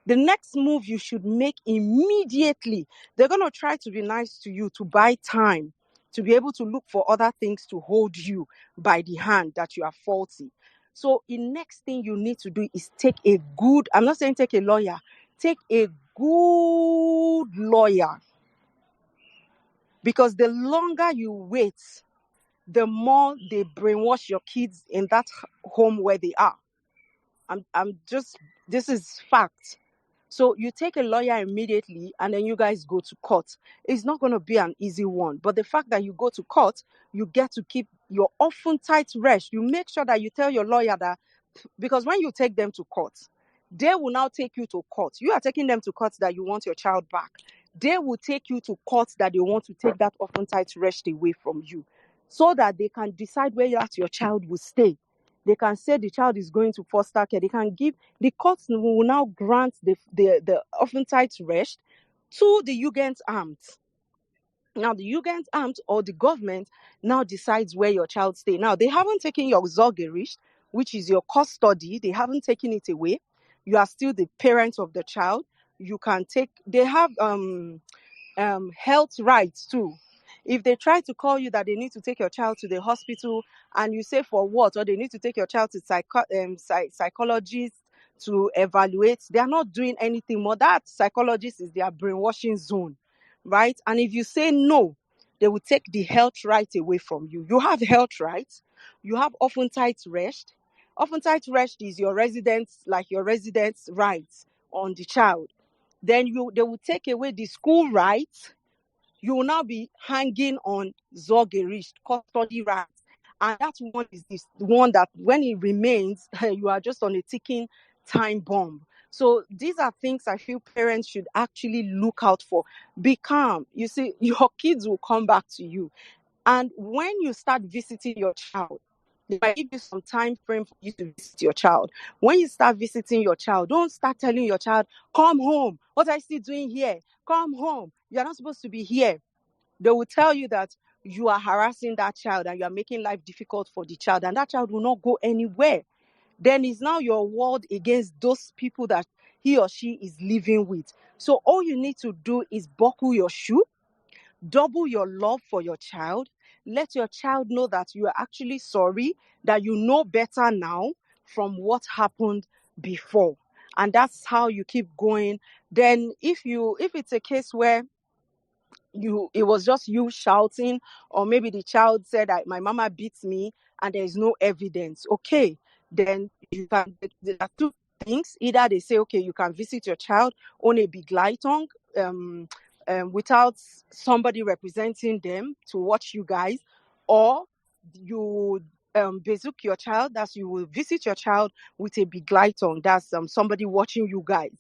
The next move you should make immediately, they're going to try to be nice to you, to buy time, to be able to look for other things to hold you by the hand that you are faulty. So the next thing you need to do is I'm not saying take a lawyer, take a good lawyer. Because the longer you wait, the more they brainwash your kids in that home where they are. This is fact. So you take a lawyer immediately and then you guys go to court. It's not going to be an easy one. But the fact that you go to court, you get to keep your often tight rest. You make sure that you tell your lawyer that, because when you take them to court, they will now take you to court. You are taking them to court that you want your child back. They will take you to court that they want to take that often tight rest away from you so that they can decide where your child will stay. They can say the child is going to foster care. They can give, the courts will now grant the often tight rest to the Jugendamt. Now, the Jugendamt or the government now decides where your child stays. Now, they haven't taken your Sorgerecht, which is your custody. They haven't taken it away. You are still the parent of the child. You can take, they have health rights too. If they try to call you that they need to take your child to the hospital and you say for what, or they need to take your child to psychologists to evaluate, they are not doing anything more. That psychologist is their brainwashing zone, right? And if you say no, they will take the health right away from you. You have health rights. You have often tight rest. Often tight rest is your residence rights on the child. Then they will take away the school rights. You will now be hanging on Sorgerecht, custody rights. And that one is this one that when it remains, you are just on a ticking time bomb. So these are things I feel parents should actually look out for. Be calm. You see, your kids will come back to you. And when you start visiting your child, they might give you some time frame for you to visit your child. When you start visiting your child, don't start telling your child, come home. What are you still doing here? Come home. You're not supposed to be here. They will tell you that you are harassing that child and you are making life difficult for the child, and that child will not go anywhere. Then it's now your word against those people that he or she is living with. So all you need to do is buckle your shoe, double your love for your child. Let your child know that you are actually sorry, that you know better now from what happened before. And that's how you keep going. Then if it's a case where it was just you shouting, or maybe the child said that my mama beats me and there is no evidence, okay, then you can, there are two things. Either they say, okay, you can visit your child on a big lightung without somebody representing them to watch you guys, or you bezoek your child, that's you will visit your child with a big lightung, that's somebody watching you guys.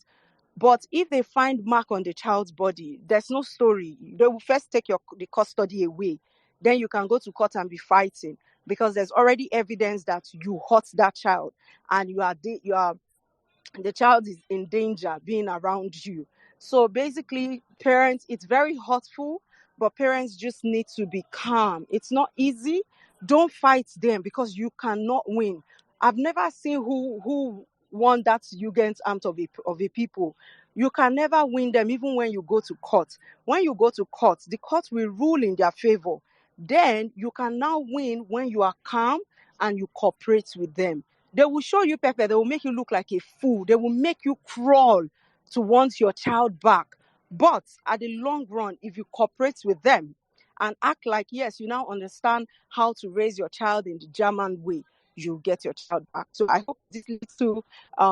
But if they find mark on the child's body, there's no story. They will first take the custody away. Then you can go to court and be fighting, because there's already evidence that you hurt that child and the child is in danger being around you. So basically, parents, it's very hurtful, but parents just need to be calm. It's not easy, Don't fight them because you cannot win. I've never seen who won that Jugendamt of a people. You can never win them even when you go to court. When you go to court, the court will rule in their favor. Then you can now win when you are calm and you cooperate with them. They will show you pepper. They will make you look like a fool. They will make you crawl to want your child back. But at the long run, if you cooperate with them and act like, yes, you now understand how to raise your child in the German way, you get your child back. So I hope this little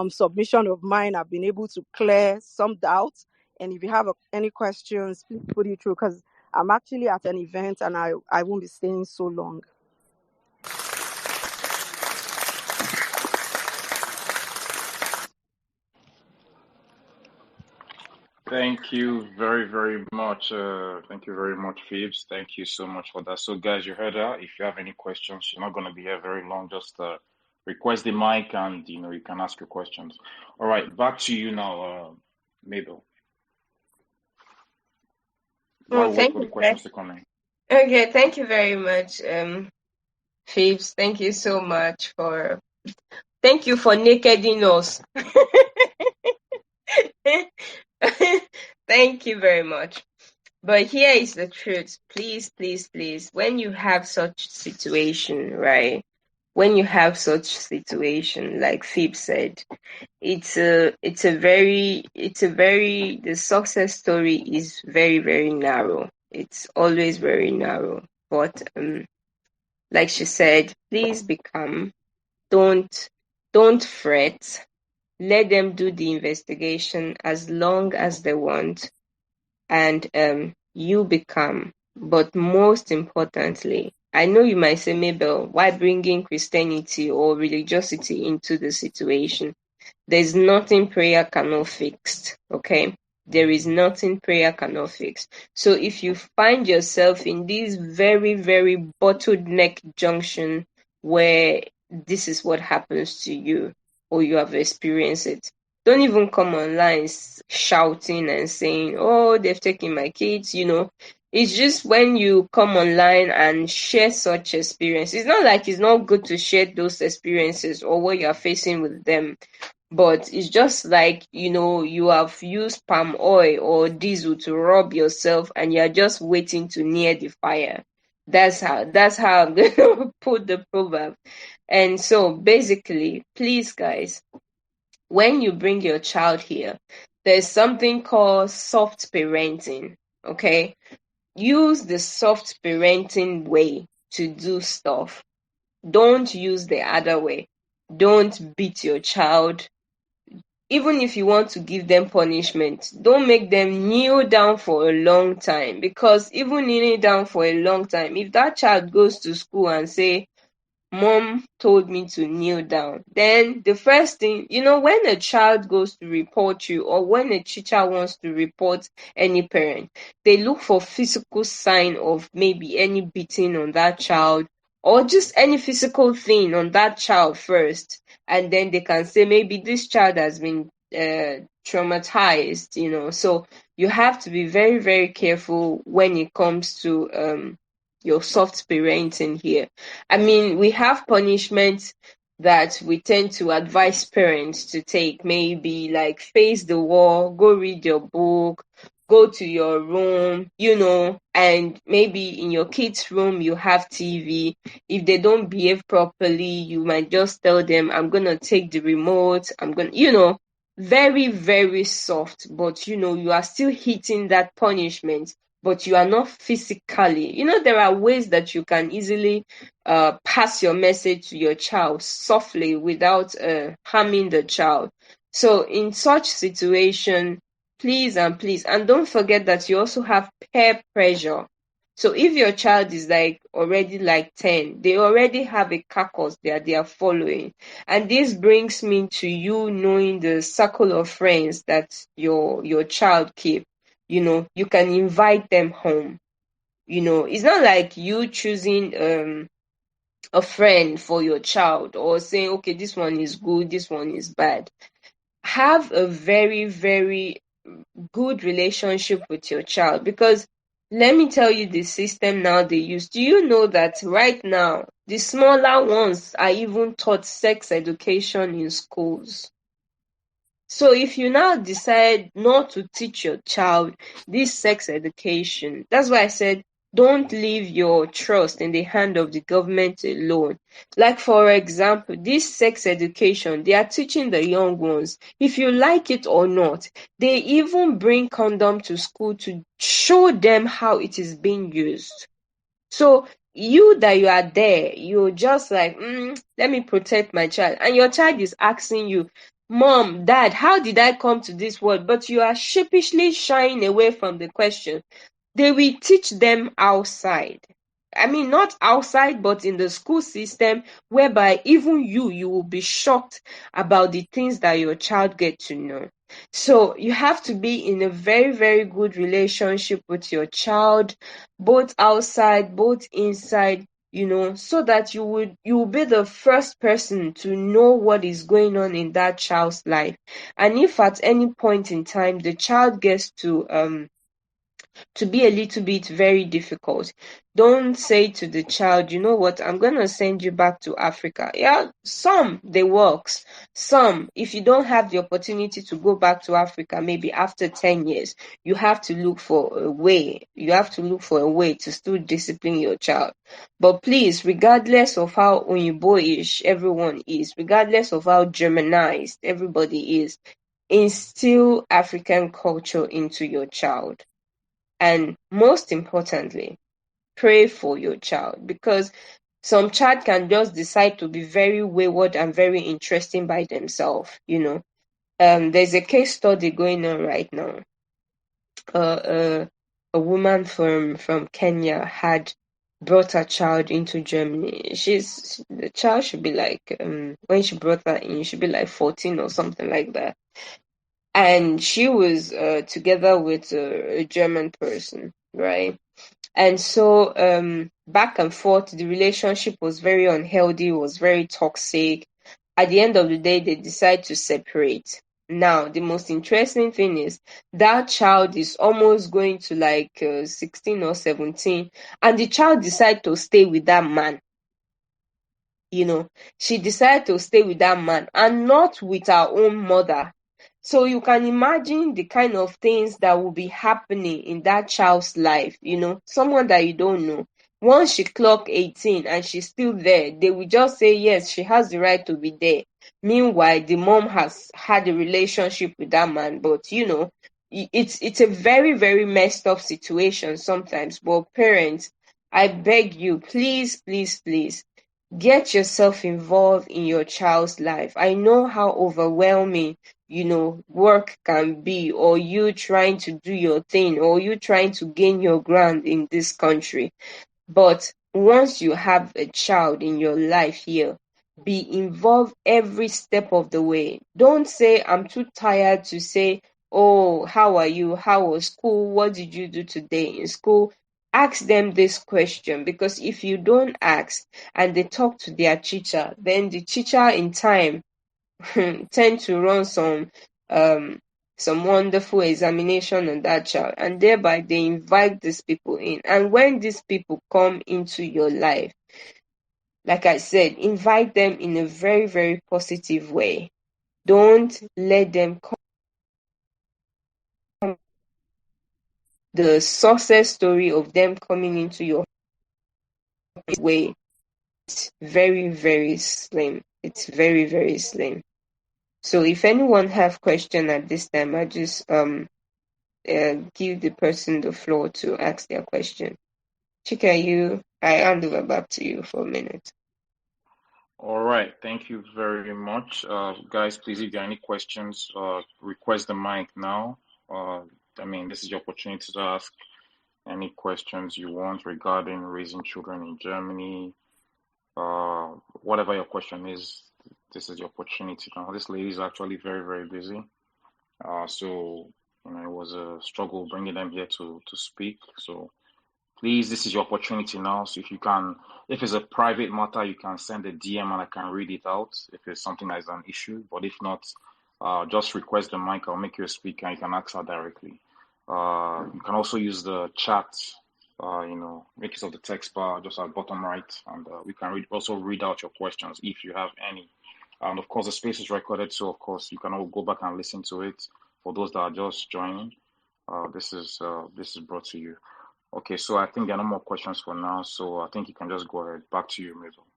submission of mine have been able to clear some doubts. And if you have any questions, please put it through, because I'm actually at an event and I won't be staying so long. Thank you very, very much. Thank you very much, Phoebes. Thank you so much for that. So, guys, you heard her. If you have any questions, you're not going to be here very long. Just request the mic and, you can ask your questions. All right, back to you now, Mabel. While we wait for the questions to come in. Okay, thank you very much, Phoebes. Thank you so much thank you for nakeding us. Thank you very much. But here is the truth. Please, please, please, when you have such situation, right? When you have such situation, like Phoebe said, the success story is very, very narrow. It's always very narrow. But like she said, please be calm. Don't fret. Let them do the investigation as long as they want, and you become. But most importantly, I know you might say, Mabel, why bringing Christianity or religiosity into the situation? There's nothing prayer cannot fix, okay? There is nothing prayer cannot fix. So if you find yourself in this very, very bottleneck junction where this is what happens to you, or you have experienced it, don't even come online shouting and saying, oh, they've taken my kids, It's just when you come online and share such experience. It's not like it's not good to share those experiences or what you're facing with them. But it's just like, you have used palm oil or diesel to rub yourself and you're just waiting to near the fire. That's how I'm going to put the proverb. And so basically, please, guys, when you bring your child here, there's something called soft parenting, okay? Use the soft parenting way to do stuff. Don't use the other way. Don't beat your child. Even if you want to give them punishment, don't make them kneel down for a long time, because even kneeling down for a long time, if that child goes to school and say, Mom told me to kneel down, then the first thing, when a child goes to report you, or when a teacher wants to report any parent, they look for physical sign of maybe any beating on that child, or just any physical thing on that child first. And then they can say, maybe this child has been traumatized, So you have to be very, very careful when it comes to your soft parenting here. I mean, we have punishments that we tend to advise parents to take, maybe like face the wall, go read your book, go to your room, and maybe in your kids' room you have TV. If they don't behave properly, you might just tell them, I'm going to take the remote, very, very soft, but you are still hitting that punishment, but you are not physically. There are ways that you can easily pass your message to your child softly without harming the child. So in such situation, please, and don't forget that you also have peer pressure. So if your child is already 10, they already have a carcass that they are following. And this brings me to you knowing the circle of friends that your child keep. You can invite them home. It's not like you choosing a friend for your child or saying, okay, this one is good, this one is bad. Have a very, very good relationship with your child, because let me tell you the system now they use. Do you know that right now The smaller ones are even taught sex education in schools. So if you now decide not to teach your child this sex education, that's why I said don't leave your trust in the hand of the government alone. Like, for example, this sex education, they are teaching the young ones, if you like it or not. They even bring condom to school to show them how it is being used. So you are there, you're just like, let me protect my child. And your child is asking you, Mom, Dad, how did I come to this world? But you are sheepishly shying away from the question. They will teach them outside. I mean, not outside, but in the school system, whereby even you will be shocked about the things that your child get to know. So you have to be in a very, very good relationship with your child, both outside, both inside, so that you will be the first person to know what is going on in that child's life. And if at any point in time the child gets to be a little bit very difficult, don't say to the child, you know what, I'm going to send you back to Africa. Yeah, some they works. Some, if you don't have the opportunity to go back to Africa, maybe after 10 years, you have to look for a way. You have to look for a way to still discipline your child. But please, regardless of how Oyinbo-ish everyone is, regardless of how Germanized everybody is, instill African culture into your child. And most importantly, pray for your child, because some child can just decide to be very wayward and very interesting by themselves. There's a case study going on right now. A woman from Kenya had brought her child into Germany. The child should be like, when she brought her in, she'd be like 14 or something like that. And she was together with a German person, right? And so back and forth, the relationship was very unhealthy, was very toxic. At the end of the day, they decide to separate. Now, the most interesting thing is that child is almost going to like 16 or 17, and the child decided to stay with that man. She decided to stay with that man and not with her own mother. So you can imagine the kind of things that will be happening in that child's life, someone that you don't know. Once she clock 18 and she's still there, they will just say, yes, she has the right to be there. Meanwhile, the mom has had a relationship with that man. But, it's a very, very messed up situation sometimes. But parents, I beg you, please, please, please, get yourself involved in your child's life. I know how overwhelming, work can be, or you trying to do your thing, or you trying to gain your ground in this country. But once you have a child in your life here, be involved every step of the way. Don't say, I'm too tired to say, oh, how are you? How was school? What did you do today in school? Ask them this question, because if you don't ask and they talk to their teacher, then the teacher in time tend to run some wonderful examination on that child, and thereby they invite these people in. And when these people come into your life, like I said, invite them in a very, very positive way. Don't let them come. The success story of them coming into your way, it's very, very slim. It's very, very slim. So if anyone have question at this time, I just give the person the floor to ask their question. Chika, I hand over back to you for a minute. All right, thank you very much. Guys, please, if there are any questions, request the mic now. This is your opportunity to ask any questions you want regarding raising children in Germany. Whatever your question is, this is your opportunity now. This lady is actually very, very busy. So it was a struggle bringing them here to speak. So please, this is your opportunity now. So if it's a private matter, you can send a DM and I can read it out if it's something that is an issue. But if not, just request the mic. I'll make you a speaker and you can ask her directly. You can also use the chat make use of the text bar just at bottom right, and we can also read out your questions if you have any. And of course, the space is recorded, so of course you can all go back and listen to it. For those that are just joining, this is brought to you. Okay, so I think there are no more questions for now, so I think you can just go ahead. Back to you, Mabel.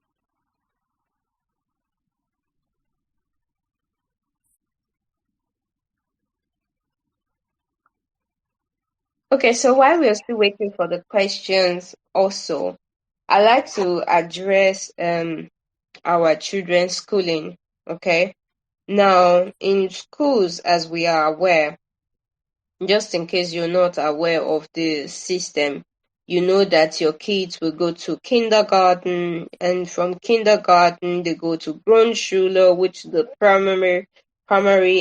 Okay, so while we are still waiting for the questions, also, I'd like to address our children's schooling. Okay, now in schools, as we are aware, just in case you're not aware of the system, you know that your kids will go to kindergarten, and from kindergarten they go to Grundschule, which is the primary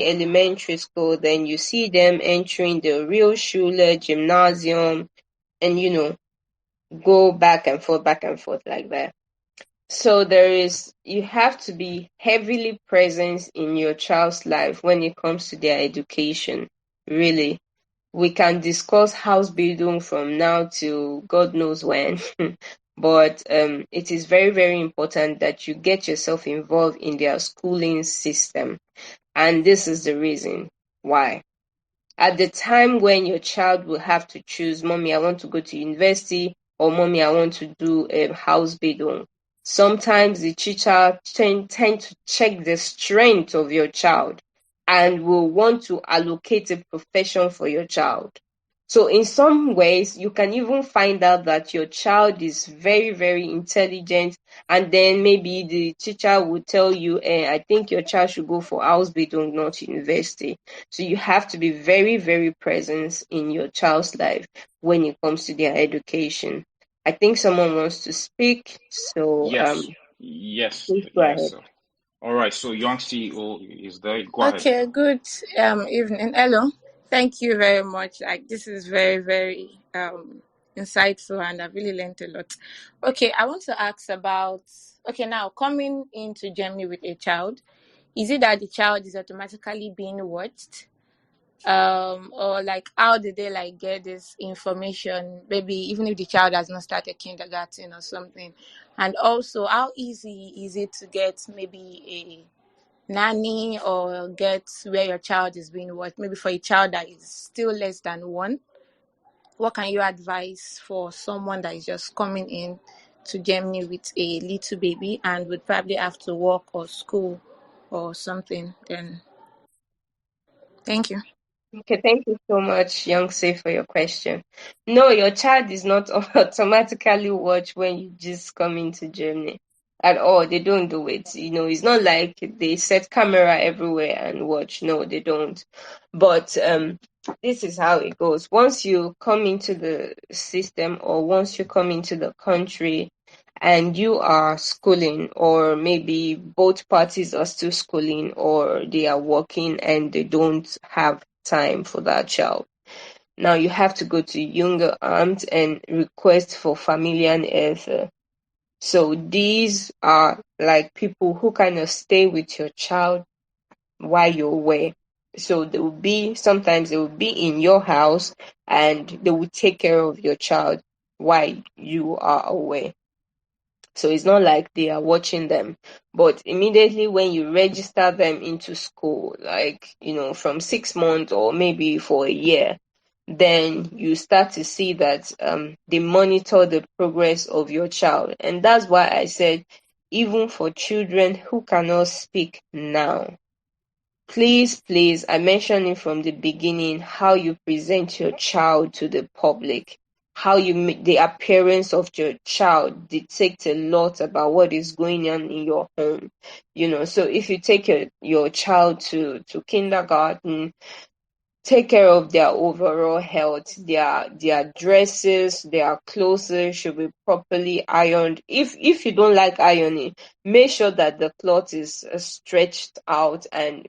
elementary school. Then you see them entering the real Schule, gymnasium, and go back and forth like that. So you have to be heavily present in your child's life when it comes to their education. Really, we can discuss Hausbildung from now till God knows when, but it is very, very important that you get yourself involved in their schooling system. And this is the reason why. At the time when your child will have to choose, Mommy, I want to go to university, or Mommy, I want to do Hausbildung, sometimes the teacher tend to check the strength of your child and will want to allocate a profession for your child. So in some ways, you can even find out that your child is very, very intelligent, and then maybe the teacher will tell you, I think your child should go for Ausbildung, not university. So you have to be very, very present in your child's life when it comes to their education. I think someone wants to speak, so Yes. please go ahead. All right, so young CEO is there. Go ahead. Okay, good evening. Hello. Thank you very much. Like, this is very, very insightful, and I've really learned a lot. Okay, I want to ask about, now coming into Germany with a child, is it that the child is automatically being watched? Or like, how did they like get this information? Maybe even if the child has not started kindergarten or something. And also, how easy is it to get maybe a nanny or get where your child is being watched? Maybe for a child that is still less than 1, what can you advise for someone that is just coming in to Germany with a little baby and would probably have to work or school or something? Then thank you. Okay, thank you so much, Young Say, for your question. No, your child is not automatically watched when you just come into Germany at all. They don't do it. It's not like they set camera everywhere and watch. No, they don't. But this is how it goes. Once you come into the system, or once you come into the country, and you are schooling, or maybe both parties are still schooling, or they are working and they don't have time for that child. Now you have to go to Jugendamt and request for Familienhilfe. So these are like people who kind of stay with your child while you're away. So sometimes they will be in your house, and they will take care of your child while you are away. So it's not like they are watching them. But immediately when you register them into school, like, from 6 months or maybe for a year, then you start to see that they monitor the progress of your child. And that's why I said, even for children who cannot speak now, please, I mentioned it from the beginning, how you present your child to the public, how you make the appearance of your child dictates a lot about what is going on in your home. So if you take your child to kindergarten, take care of their overall health. Their dresses, their clothes should be properly ironed. If you don't like ironing, make sure that the cloth is stretched out, and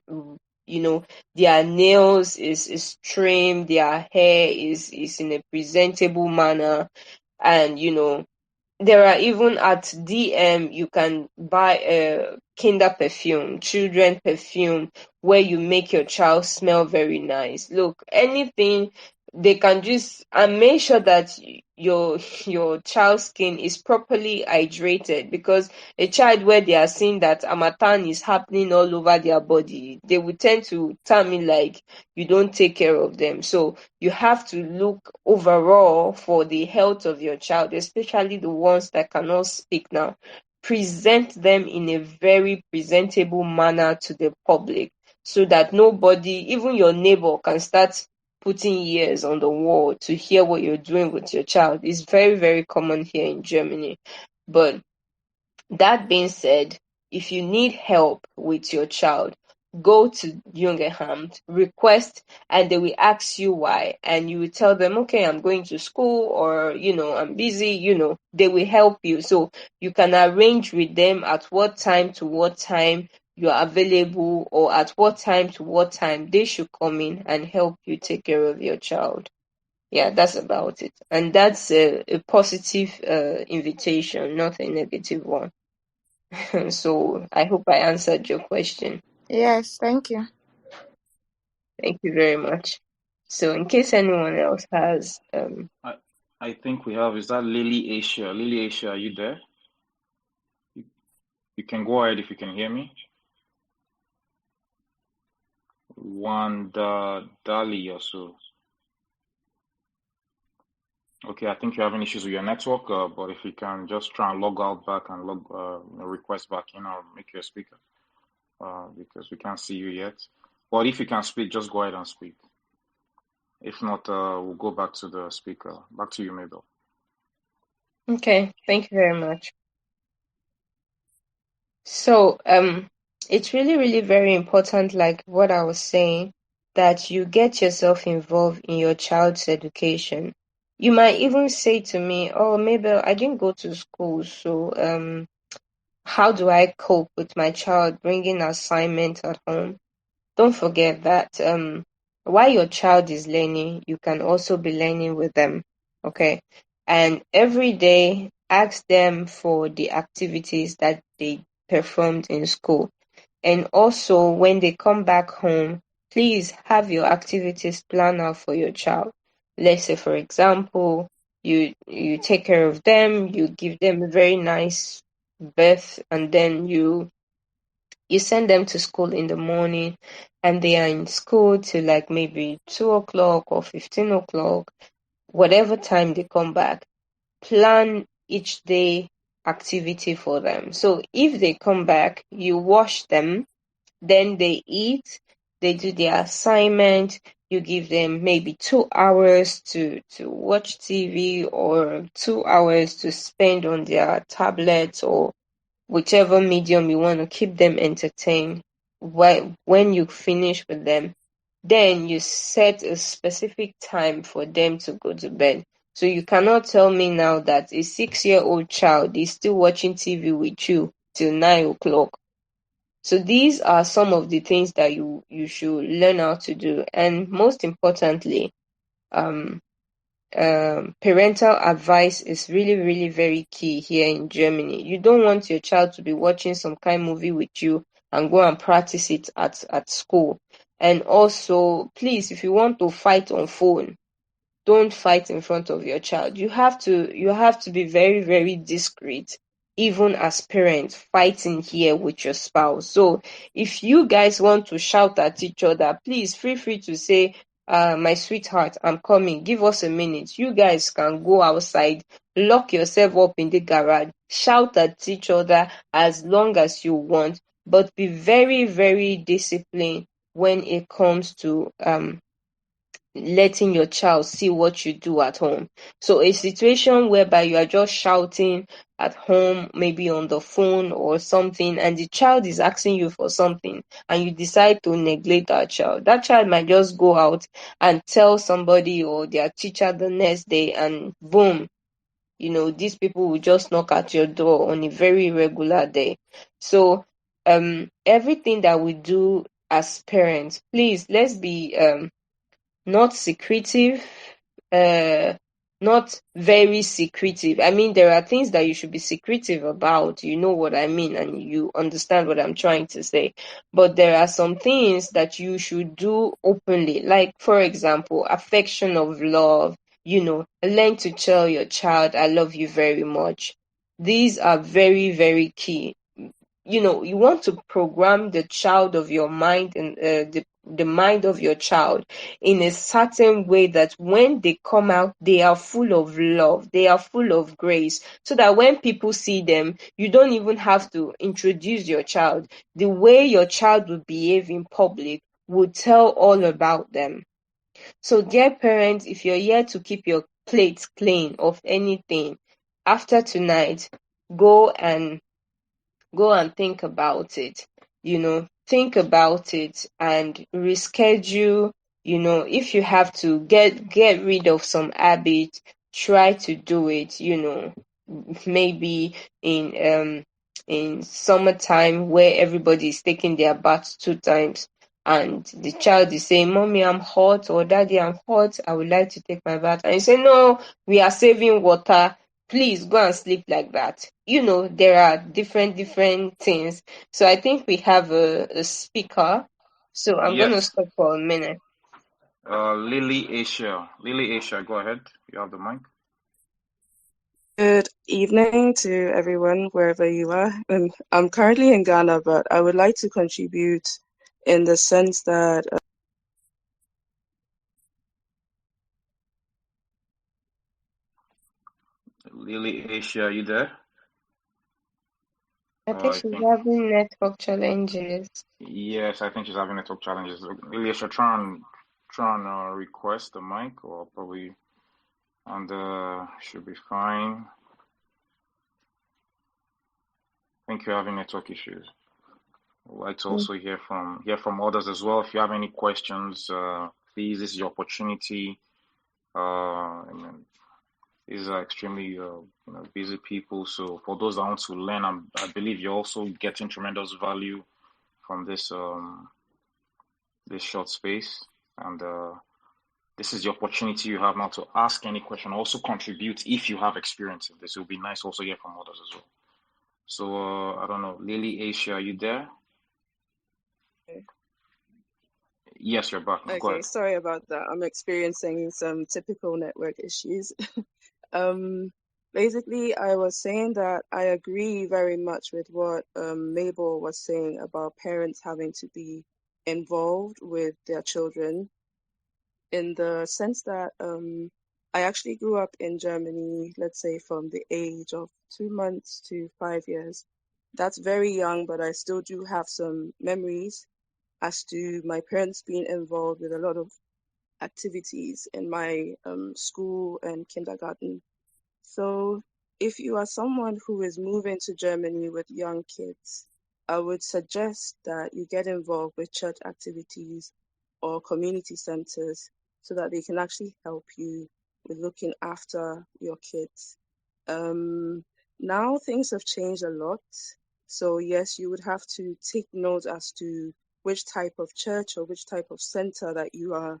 their nails is trimmed, their hair is in a presentable manner, and there are even at DM, you can buy a kinder perfume, children perfume, where you make your child smell very nice. Look, anything they can just, and make sure that your child's skin is properly hydrated, because a child where they are seeing that harmattan is happening all over their body, they will tend to tell me like you don't take care of them. So you have to look overall for the health of your child, especially the ones that cannot speak now. Present them in a very presentable manner to the public, so that nobody, even your neighbor, can start putting ears on the wall to hear what you're doing with your child. Is very, very common here in Germany. But that being said, if you need help with your child, go to Jugendamt, request, and they will ask you why. And you will tell them, okay, I'm going to school, or, I'm busy, they will help you. So you can arrange with them at what time to what time you are available, or at what time to what time they should come in and help you take care of your child. Yeah, that's about it. And that's a positive invitation, not a negative one. So I hope I answered your question. Yes, thank you. Thank you very much. So in case anyone else has I think we have, is that Lily Asia? Lily Asia, are you there? You can go ahead if you can hear me. Wanda Dali also. Okay, I think you're having issues with your network, but if you can just try and log out back and request back in, I'll make you a speaker, because we can't see you yet. But if you can speak, just go ahead and speak. If not, we'll go back to the speaker. Back to you, Mabel. Okay, thank you very much. So it's really, really very important, like what I was saying, that you get yourself involved in your child's education. You might even say to me, oh, Mabel, I didn't go to school, so how do I cope with my child bringing assignment at home? Don't forget that while your child is learning, you can also be learning with them. Okay. And every day, ask them for the activities that they performed in school. And also, when they come back home, please have your activities planned out for your child. Let's say, for example, you take care of them, you give them a very nice birth, and then you send them to school in the morning, and they are in school till like maybe 2 o'clock or 15 o'clock, whatever time they come back. Plan each day activity for them. So if they come back, you wash them, then they eat, they do their assignment, you give them maybe 2 hours to watch TV, or 2 hours to spend on their tablets, or whichever medium you want to keep them entertained. When you finish with them, then you set a specific time for them to go to bed. So you cannot tell me now that a 6-year-old child is still watching TV with you till 9 o'clock. So these are some of the things that you should learn how to do. And most importantly, parental advice is really, really very key here in Germany. You don't want your child to be watching some kind of movie with you and go and practice it at school. And also, please, if you want to fight on phone, don't fight in front of your child. You have to be very, very discreet, even as parents fighting here with your spouse. So if you guys want to shout at each other, please feel free to say, my sweetheart, I'm coming, give us a minute. You guys can go outside, lock yourself up in the garage, shout at each other as long as you want, but be very, very disciplined when it comes to letting your child see what you do at home. So a situation whereby you are just shouting at home, maybe on the phone or something, and the child is asking you for something, and you decide to neglect that child might just go out and tell somebody or their teacher the next day, and boom, these people will just knock at your door on a very regular day. So everything that we do as parents, please, let's be not secretive. not very secretive. I mean, there are things that you should be secretive about, you know what I mean, and you understand what I'm trying to say. But there are some things that you should do openly, like, for example, affection of love. Learn to tell your child, I love you very much. These are very, very key. You want to program the child of your mind and the mind of your child in a certain way that when they come out, they are full of love, they are full of grace, so that when people see them, you don't even have to introduce your child. The way your child will behave in public will tell all about them. So, dear parents, if you're here to keep your plates clean of anything, after tonight, go and think about it. Think about it and reschedule. If you have to get rid of some habit, try to do it. Maybe in summertime, where everybody is taking their baths 2 times, and the child is saying, Mommy, I'm hot, or Daddy, I'm hot, I would like to take my bath, and you say, No, we are saving water, please go and sleep like that. There are different things. So I think we have a speaker. So I'm going to Yes. stop for a minute. Lily Asia, go ahead. You have the mic. Good evening to everyone, wherever you are. I'm currently in Ghana, but I would like to contribute in the sense that Lily Asia, are you there? I think I she's think having network challenges. yes, I think she's having network challenges. Lily Asia, try and request the mic, or probably, and should be fine. I think you're having network issues. I'd like to also hear from others as well. If you have any questions, please, this is your opportunity. I mean, these are extremely busy people. So for those that want to learn, I believe you're also getting tremendous value from this short space. And this is the opportunity you have now to ask any question, also contribute if you have experience in this. It would be nice also hear from others as well. So I don't know, Lily Asia, are you there? Yes, you're back now. Go okay, ahead. sorry about that. I'm experiencing some typical network issues. Basically, I was saying that I agree very much with what Mabel was saying about parents having to be involved with their children, in the sense that I actually grew up in Germany, let's say from the age of 2 months to 5 years. That's very young, but I still do have some memories as to my parents being involved with a lot of activities in my school and kindergarten. So if you are someone who is moving to Germany with young kids, I would suggest that you get involved with church activities or community centers so that they can actually help you with looking after your kids. Now things have changed a lot. So yes, you would have to take note as to which type of church or which type of center that you are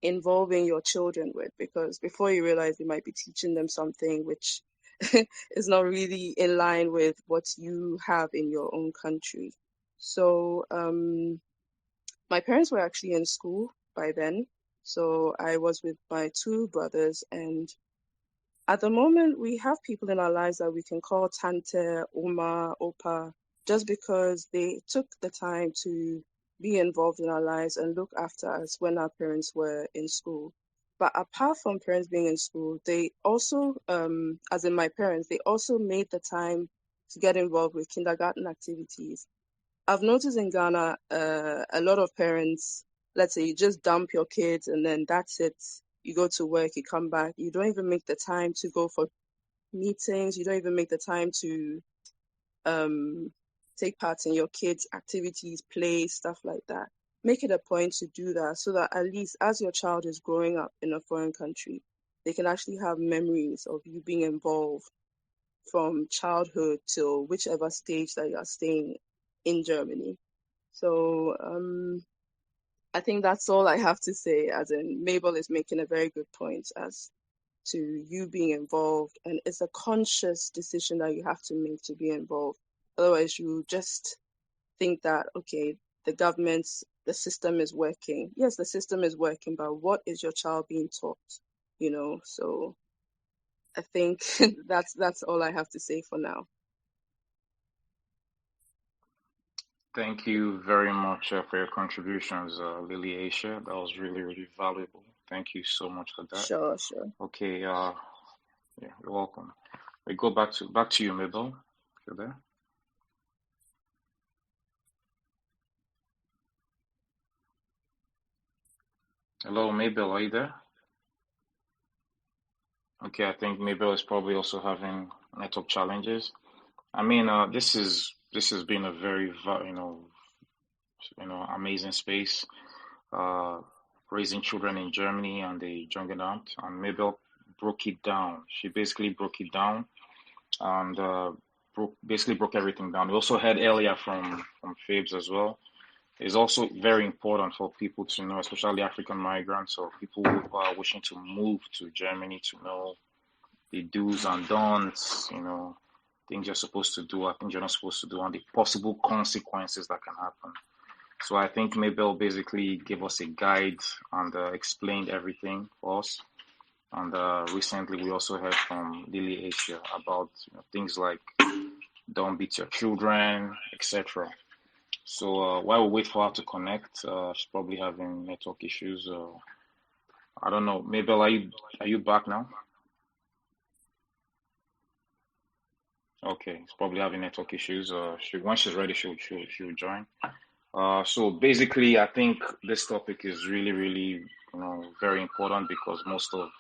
involving your children with, because before you realize you might be teaching them something which is not really in line with what you have in your own country. So my parents were actually in school by then. So I was with my two brothers, and at the moment we have people in our lives that we can call Tante, Oma, Opa, just because they took the time to be involved in our lives and look after us when our parents were in school. But apart from parents being in school, they also, as in my parents, they also made the time to get involved with kindergarten activities. I've noticed in Ghana, a lot of parents, let's say you just dump your kids and then that's it. You go to work, you come back. You don't even make the time to go for meetings. You don't even make the time to take part in your kids' activities, play, stuff like that. Make it a point to do that so that at least as your child is growing up in a foreign country, they can actually have memories of you being involved from childhood till whichever stage that you are staying in Germany. So I think that's all I have to say, as in Mabel is making a very good point as to you being involved, and it's a conscious decision that you have to make to be involved. Otherwise, you just think that, okay, the system is working. Yes, the system is working, but what is your child being taught? So I think that's all I have to say for now. Thank you very much for your contributions, Lily Asia. That was really, really valuable. Thank you so much for that. Sure. Okay, yeah, you're welcome. We go back to you, Mabel. If you're there. Hello, Mabel, are you there? Okay, I think Mabel is probably also having network challenges. I mean, this has been a very, amazing space. Uh, Raising children in Germany and the Jugendamt, and Mabel broke it down. She basically broke it down and broke everything down. We also heard earlier from Fabes as well. It's also very important for people to know, especially African migrants or people who are wishing to move to Germany, to know the do's and don'ts, things you're supposed to do, things you're not supposed to do, and the possible consequences that can happen. So I think Mabel basically gave us a guide and explained everything for us. And recently we also heard from Lily Asia about things like don't beat your children, etc. So while we wait for her to connect, she's probably having network issues. I don't know. Mabel, are you back now? Okay, she's probably having network issues. Once she's ready, she'll join. So basically, I think this topic is really, really, very important because most of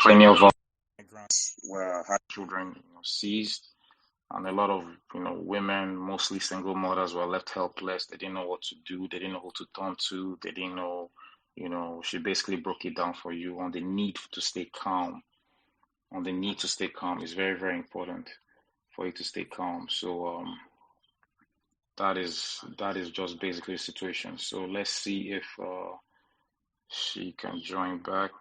plenty of migrants were had children seized, and a lot of women, mostly single mothers, were left helpless. They didn't know what to do. They didn't know who to turn to. They didn't know. She basically broke it down for you on the need to stay calm. On the need to stay calm is very, very important for you to stay calm. So that is just basically the situation. So let's see if she can join back.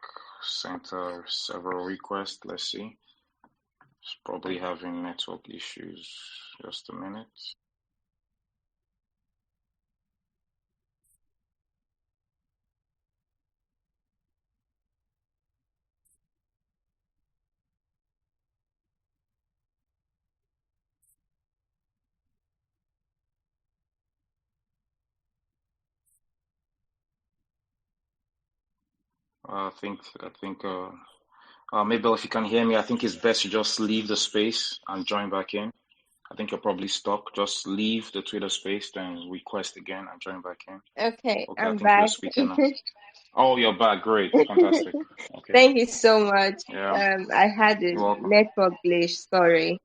Sent her several requests. Let's see. She's probably having network issues. Just a minute. I think Mabel, if you can hear me, I think it's best to just leave the space and join back in. I think you're probably stuck. Just leave the Twitter space, then request again and join back in. Okay, Okay, I I'm think you're back. speaking now. Oh, you're back. Great. Fantastic. Okay. Thank you so much. Yeah. I had a You're welcome. network glitch, sorry.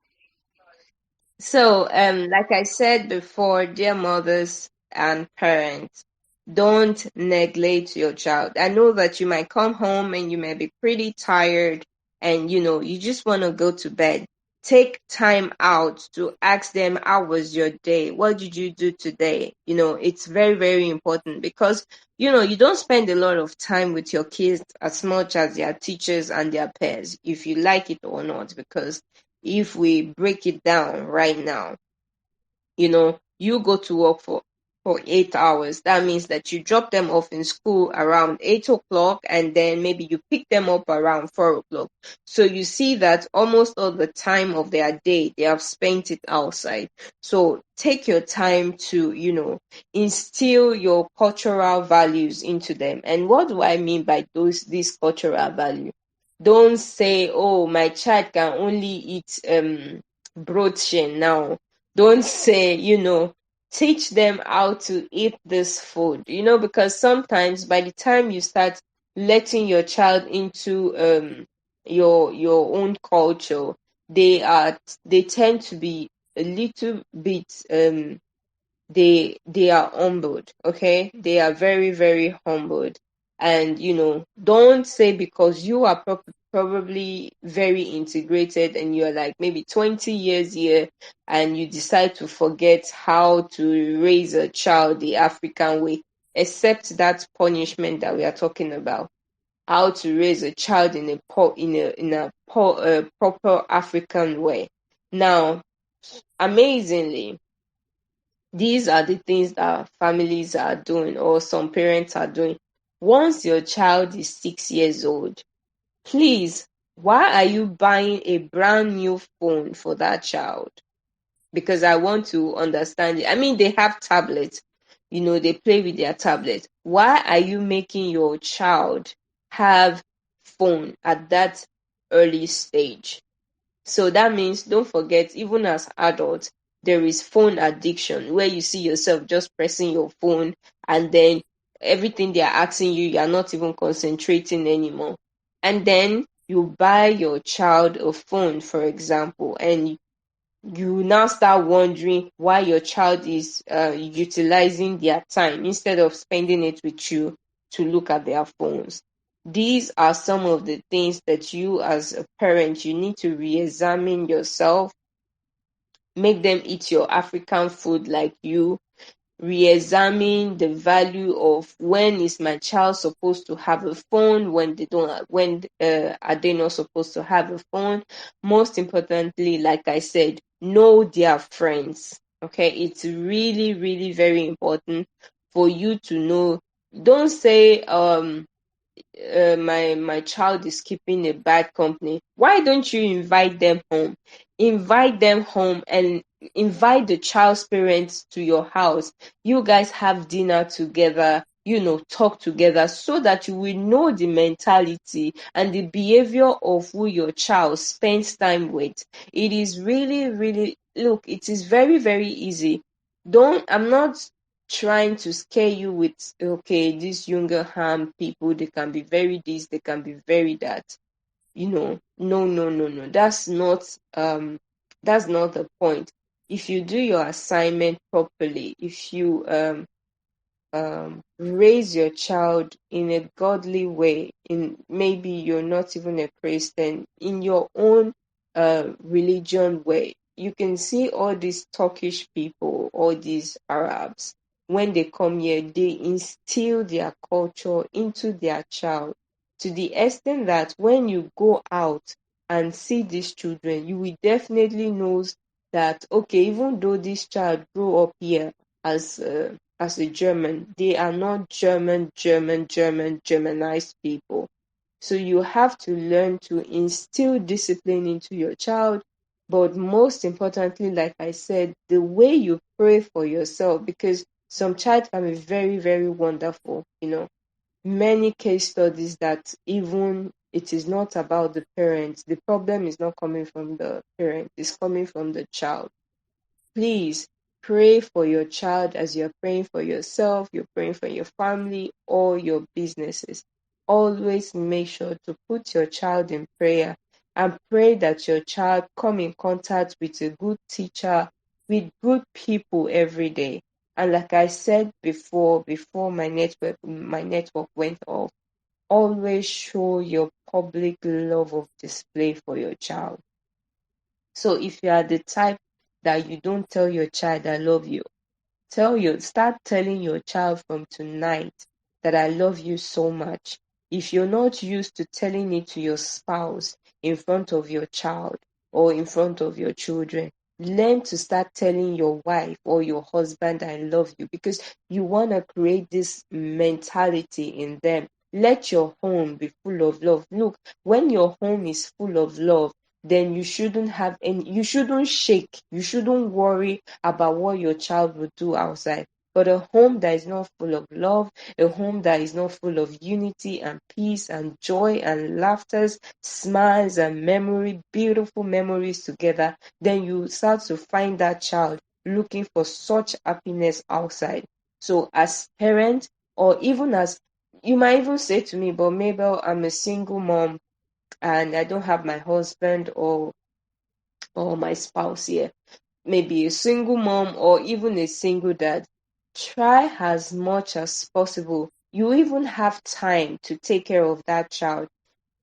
So, like I said before, dear mothers and parents, don't neglect your child. I know that you might come home and you may be pretty tired and you just want to go to bed. Take time out to ask them, how was your day? What did you do today? It's very, very important because you don't spend a lot of time with your kids as much as their teachers and their peers, if you like it or not, because if we break it down right now, you go to work for 8 hours. That means that you drop them off in school around 8 o'clock and then maybe you pick them up around 4 o'clock. So you see that almost all the time of their day they have spent it outside. So take your time to instill your cultural values into them. And what do I mean by these cultural values? Don't say, oh, my child can only eat broadchen now. Don't say, teach them how to eat this food, because sometimes by the time you start letting your child into your own culture, they tend to be a little bit they are humbled. Okay, they are very, very humbled. And don't say because you are probably very integrated and you're like maybe 20 years here and you decide to forget how to raise a child the African way, except that punishment that we are talking about. how to raise a child in a proper African way. Now, amazingly, these are the things that families are doing, or some parents are doing. Once your child is 6 years old, please, why are you buying a brand new phone for that child? Because I want to understand it. I mean, they have tablets, they play with their tablets. Why are you making your child have phone at that early stage? So that means, don't forget, even as adults, there is phone addiction, where you see yourself just pressing your phone, and then everything they are asking you, you're not even concentrating anymore. And then you buy your child a phone, for example, and you now start wondering why your child is utilizing their time instead of spending it with you to look at their phones. These are some of the things that you, as a parent, you need to re-examine yourself. Make them eat your African food like you. Re-examine the value of, when is my child supposed to have a phone, when are they not supposed to have a phone. Most importantly, like I said, know their friends. Okay, it's really, really very important for you to know. Don't say my child is keeping a bad company. Why don't you invite them home? Invite them home and invite the child's parents to your house. You guys have dinner together, talk together, so that you will know the mentality and the behavior of who your child spends time with. It is really, really, look, it is very, very easy. I'm not trying to scare you with, okay, these younger harm people, they can be very this, they can be very that. No, no, no. That's not the point. If you do your assignment properly, if you raise your child in a godly way, in maybe you're not even a Christian, in your own religion way. You can see all these Turkish people, all these Arabs, when they come here, they instill their culture into their child, to the extent that when you go out and see these children, you will definitely know that, okay, even though this child grew up here as a German, they are not Germanized people. So you have to learn to instill discipline into your child. But most importantly, like I said, the way you pray for yourself, because some child can be very, very wonderful. Many case studies that even it is not about the parents. The problem is not coming from the parent, it's coming from the child. Please pray for your child as you're praying for yourself, you're praying for your family or your businesses. Always make sure to put your child in prayer and pray that your child come in contact with a good teacher, with good people every day. And like I said before my network went off, always show your public love of display for your child. So if you are the type that you don't tell your child I love you, start telling your child from tonight that I love you so much. If you're not used to telling it to your spouse in front of your child or in front of your children, learn to start telling your wife or your husband I love you, because you want to create this mentality in them. Let your home be full of love. Look, when your home is full of love, then you shouldn't shake, you shouldn't worry about what your child will do outside. But a home that is not full of love, a home that is not full of unity and peace and joy and laughter, smiles and beautiful memories together, then you start to find that child looking for such happiness outside. So as parents, or even as, you might even say to me, but Mabel, I'm a single mom and I don't have my husband or my spouse here. Maybe a single mom or even a single dad. Try as much as possible. You even have time to take care of that child.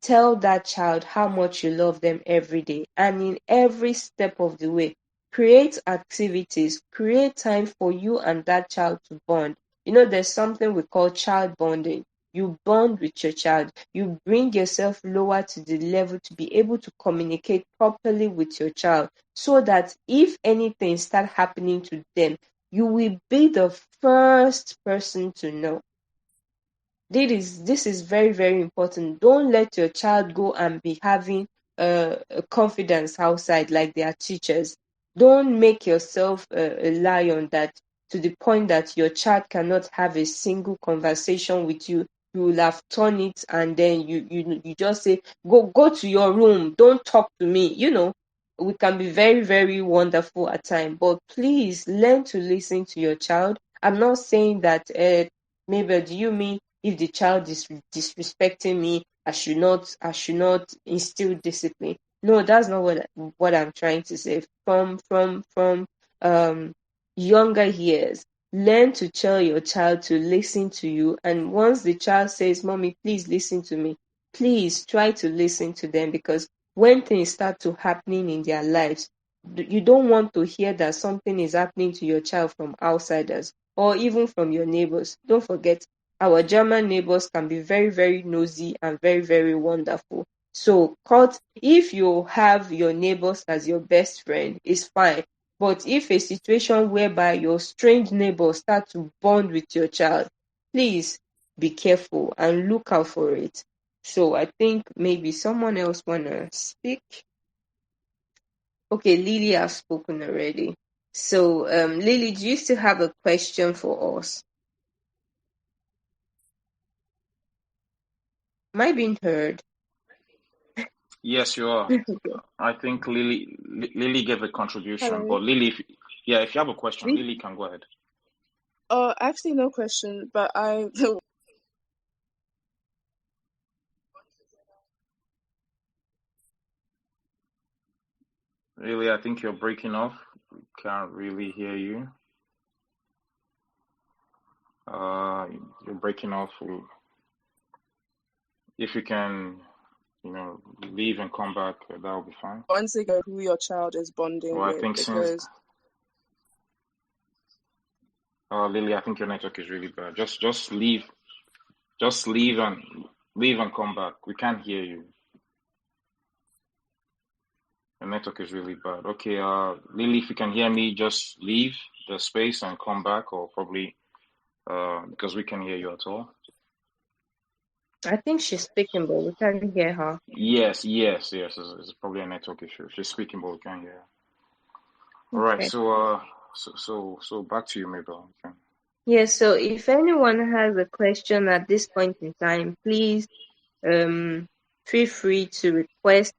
Tell that child how much you love them every day, and in every step of the way. Create activities, create time for you and that child to bond. There's something we call child bonding. you bond with your child. You bring yourself lower to the level to be able to communicate properly with your child, so that if anything start happening to them, you will be the first person to know. This is very, very important. Don't let your child go and be having a confidence outside like their teachers. Don't make yourself a lion that to the point that your child cannot have a single conversation with you. You will have turned it, and then you just say, go to your room, don't talk to me. We can be very, very wonderful at times, but please learn to listen to your child. I'm not saying that maybe do you mean if the child is disrespecting me, I should not instill discipline. No, that's not what I'm trying to say. From um younger years, learn to tell your child to listen to you. And once the child says, "Mommy, please listen to me," please try to listen to them, because when things start to happening in their lives, you don't want to hear that something is happening to your child from outsiders or even from your neighbors. Don't forget, our German neighbors can be very, very nosy and very, very wonderful. So, if you have your neighbors as your best friend, it's fine. But if a situation whereby your strange neighbors start to bond with your child, please be careful and look out for it. So I think maybe someone else wanna speak. Okay, Lily has spoken already. So, Lily, do you still have a question for us? Am I being heard? Yes, you are. Okay. I think Lily gave a contribution, Hello. but Lily, if you have a question, We- Lily can go ahead. Actually, no question, but I Lily, I think you're breaking off. Can't really hear you. You're breaking off. If you can, leave and come back, that'll be fine. once again who your child is bonding Well, I with, think because Lily, I think your network is really bad. Just leave and come back. We can't hear you. The network is really bad. Okay, Lily, if you can hear me, just leave the space and come back, or probably because we can hear you at all. I think she's speaking, but we can't hear her. Yes. It's probably a network issue. She's speaking, but we can't hear her. All right, Okay. so back to you, Mabel. Okay. Yes, so if anyone has a question at this point in time, please feel free to request.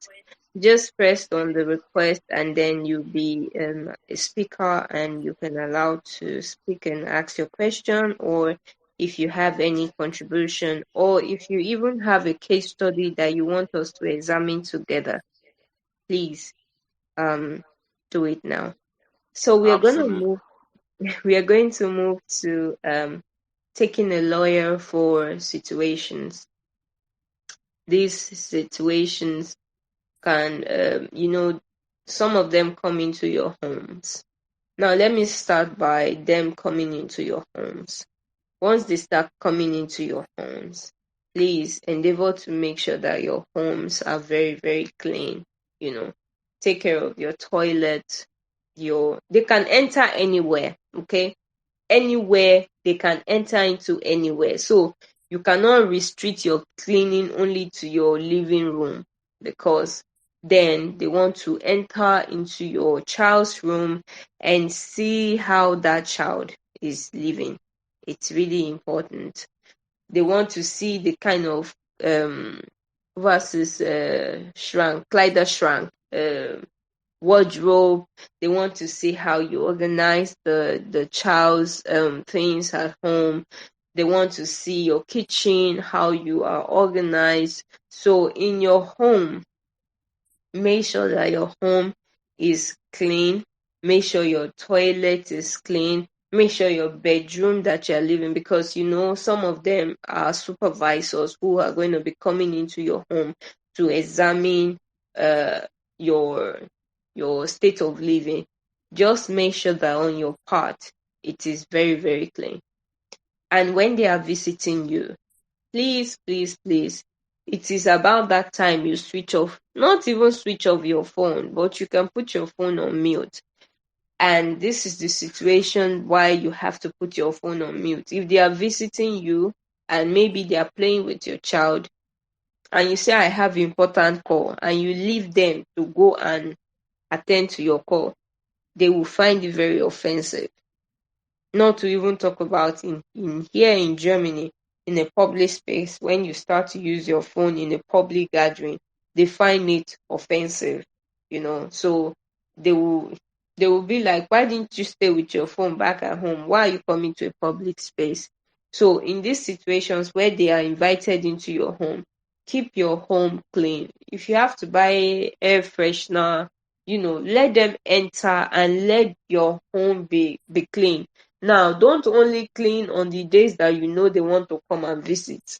Just press on the request, and then you'll be a speaker, and you can allow to speak and ask your question, or if you have any contribution, or if you even have a case study that you want us to examine together, please do it now. So we are Absolutely. going to move to taking a lawyer for situations. These situations can, some of them come into your homes. Now, let me start by them coming into your homes. Once they start coming into your homes, please endeavor to make sure that your homes are very, very clean. Take care of your toilet. They can enter anywhere, okay? Anywhere they can enter into anywhere. So you cannot restrict your cleaning only to your living room, because then they want to enter into your child's room and see how that child is living. It's really important. They want to see the kind of versus shrunk, Kleiderschrank, wardrobe. They want to see how you organize the child's things at home. They want to see your kitchen, how you are organized. So in your home, make sure that your home is clean. Make sure your toilet is clean. Make sure your bedroom that you're living, because some of them are supervisors who are going to be coming into your home to examine uh your state of living. Just make sure that on your part it is very, very clean. And when they are visiting you, please, please, please, it is about that time you switch off, not even switch off your phone, but you can put your phone on mute. And this is the situation why you have to put your phone on mute. If they are visiting you and maybe they are playing with your child, and you say, I have important call, and you leave them to go and attend to your call, they will find it very offensive. Not to even talk about in here in Germany, in a public space, when you start to use your phone in a public gathering, they find it offensive, So they will they will be like, why didn't you stay with your phone back at home? Why are you coming to a public space? So in these situations where they are invited into your home, keep your home clean. If you have to buy air freshener, let them enter and let your home be clean. Now, don't only clean on the days that you know they want to come and visit.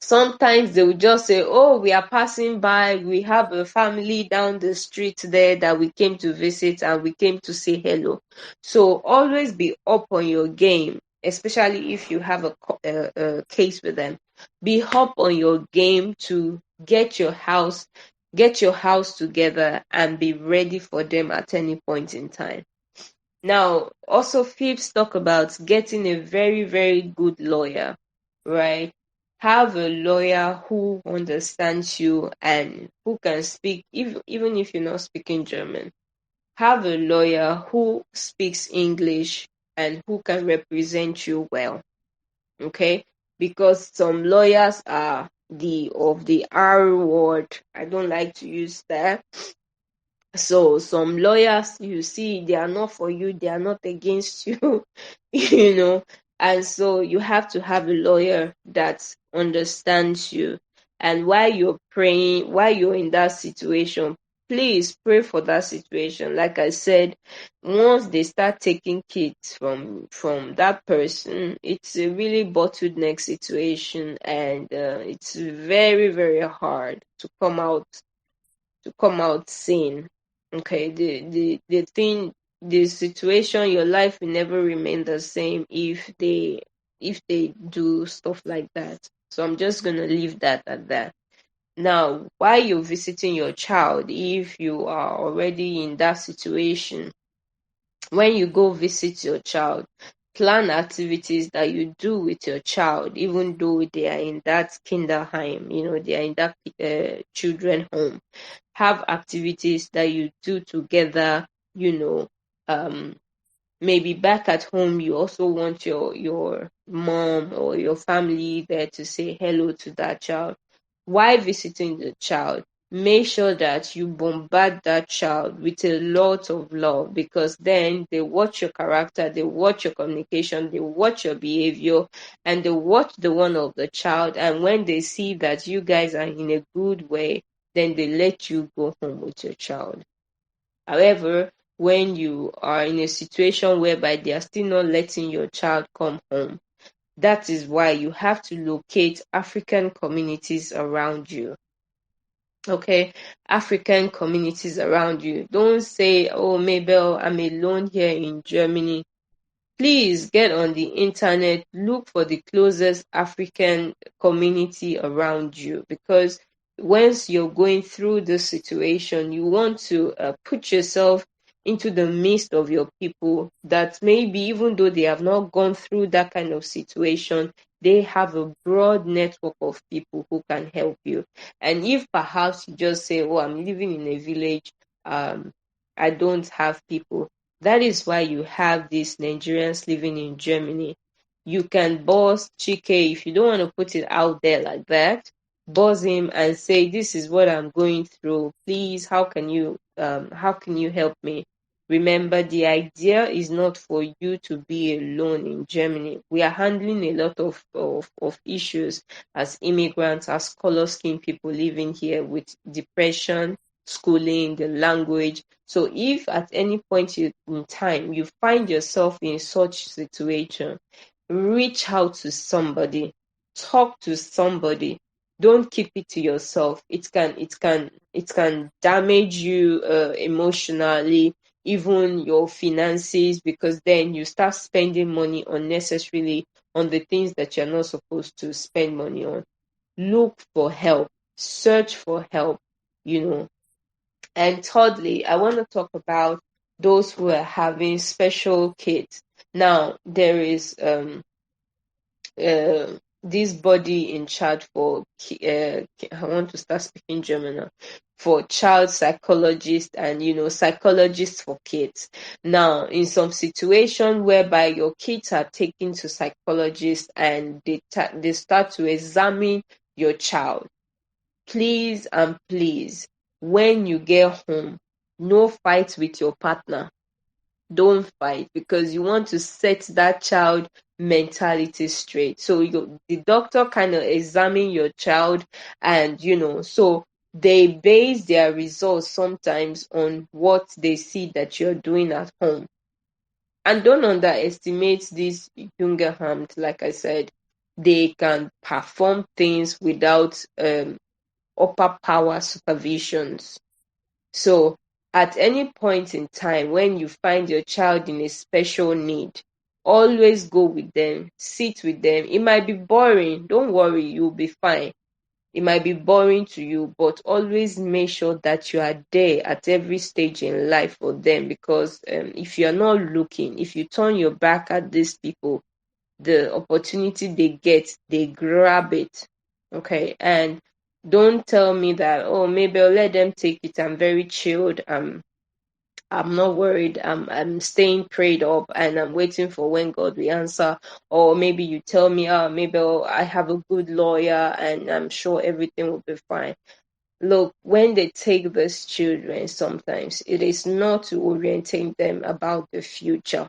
Sometimes they will just say, oh, we are passing by, we have a family down the street there that we came to visit and we came to say hello. So always be up on your game, especially if you have a case with them. Be up on your game to get your house together and be ready for them at any point in time. Now, also Phipps talk about getting a very, very good lawyer, right? Have a lawyer who understands you and who can speak, even if you're not speaking German. Have a lawyer who speaks English and who can represent you well, okay? Because some lawyers are of the R word. I don't like to use that. So some lawyers, you see, they are not for you, they are not against you, and so you have to have a lawyer that understands you. And while you're praying, while you're in that situation, please pray for that situation. Like I said, once they start taking kids from that person, it's a really bottleneck situation, and it's very, very hard to come out sane. Okay, the situation, your life will never remain the same if they do stuff like that. So I'm just gonna leave that at that. Now, while you're visiting your child, if you are already in that situation, when you go visit your child, plan activities that you do with your child, even though they are in that kinderheim, they are in that children home. Have activities that you do together, maybe back at home you also want your mom or your family there to say hello to that child. While visiting the child, make sure that you bombard that child with a lot of love, because then they watch your character, they watch your communication, they watch your behavior, and they watch the one of the child. And when they see that you guys are in a good way, then they let you go home with your child. However, when you are in a situation whereby they are still not letting your child come home, that is why you have to locate African communities around you. Okay, African communities around you. Don't say, oh, Mabel, I'm alone here in Germany. Please get on the internet, look for the closest African community around you, because once you're going through this situation, you want to put yourself into the midst of your people that maybe even though they have not gone through that kind of situation, they have a broad network of people who can help you. And if perhaps you just say, oh, I'm living in a village, I don't have people, that is why you have these Nigerians living in Germany. You can boss Chike, if you don't want to put it out there like that, boss him and say, this is what I'm going through. Please, how can you help me? Remember, the idea is not for you to be alone in Germany. We are handling a lot of issues as immigrants, as color skin people living here, with depression, schooling, the language. So if at any point in time you find yourself in such situation, reach out to somebody, talk to somebody. Don't keep it to yourself. It can damage you emotionally, even your finances, because then you start spending money unnecessarily on the things that you're not supposed to spend money on. Look for help, search for help, you know. And thirdly, I want to talk about those who are having special kids. Now, there is this body in charge for I want to start speaking German now, for child psychologists and psychologists for kids. Now, in some situation whereby your kids are taken to psychologists and they start to examine your child, please and please, when you get home, no fight with your partner. Don't fight, because you want to set that child mentality straight. So the doctor kind of examine your child, and so they base their results sometimes on what they see that you're doing at home. And don't underestimate this Jugendamt. Like I said, they can perform things without upper power supervisions. So at any point in time when you find your child in a special need, always go with them, sit with them. It might be boring. Don't worry, you'll be fine. It might be boring to you, but always make sure that you are there at every stage in life for them, because if you're not looking, if you turn your back at these people, the opportunity they get, they grab it. Okay. And don't tell me that, oh, maybe I'll let them take it, I'm very chilled, I'm not worried, I'm staying prayed up and I'm waiting for when God will answer. Or maybe you tell me, oh, maybe I have a good lawyer and I'm sure everything will be fine. Look, when they take these children, sometimes it is not to orientate them about the future.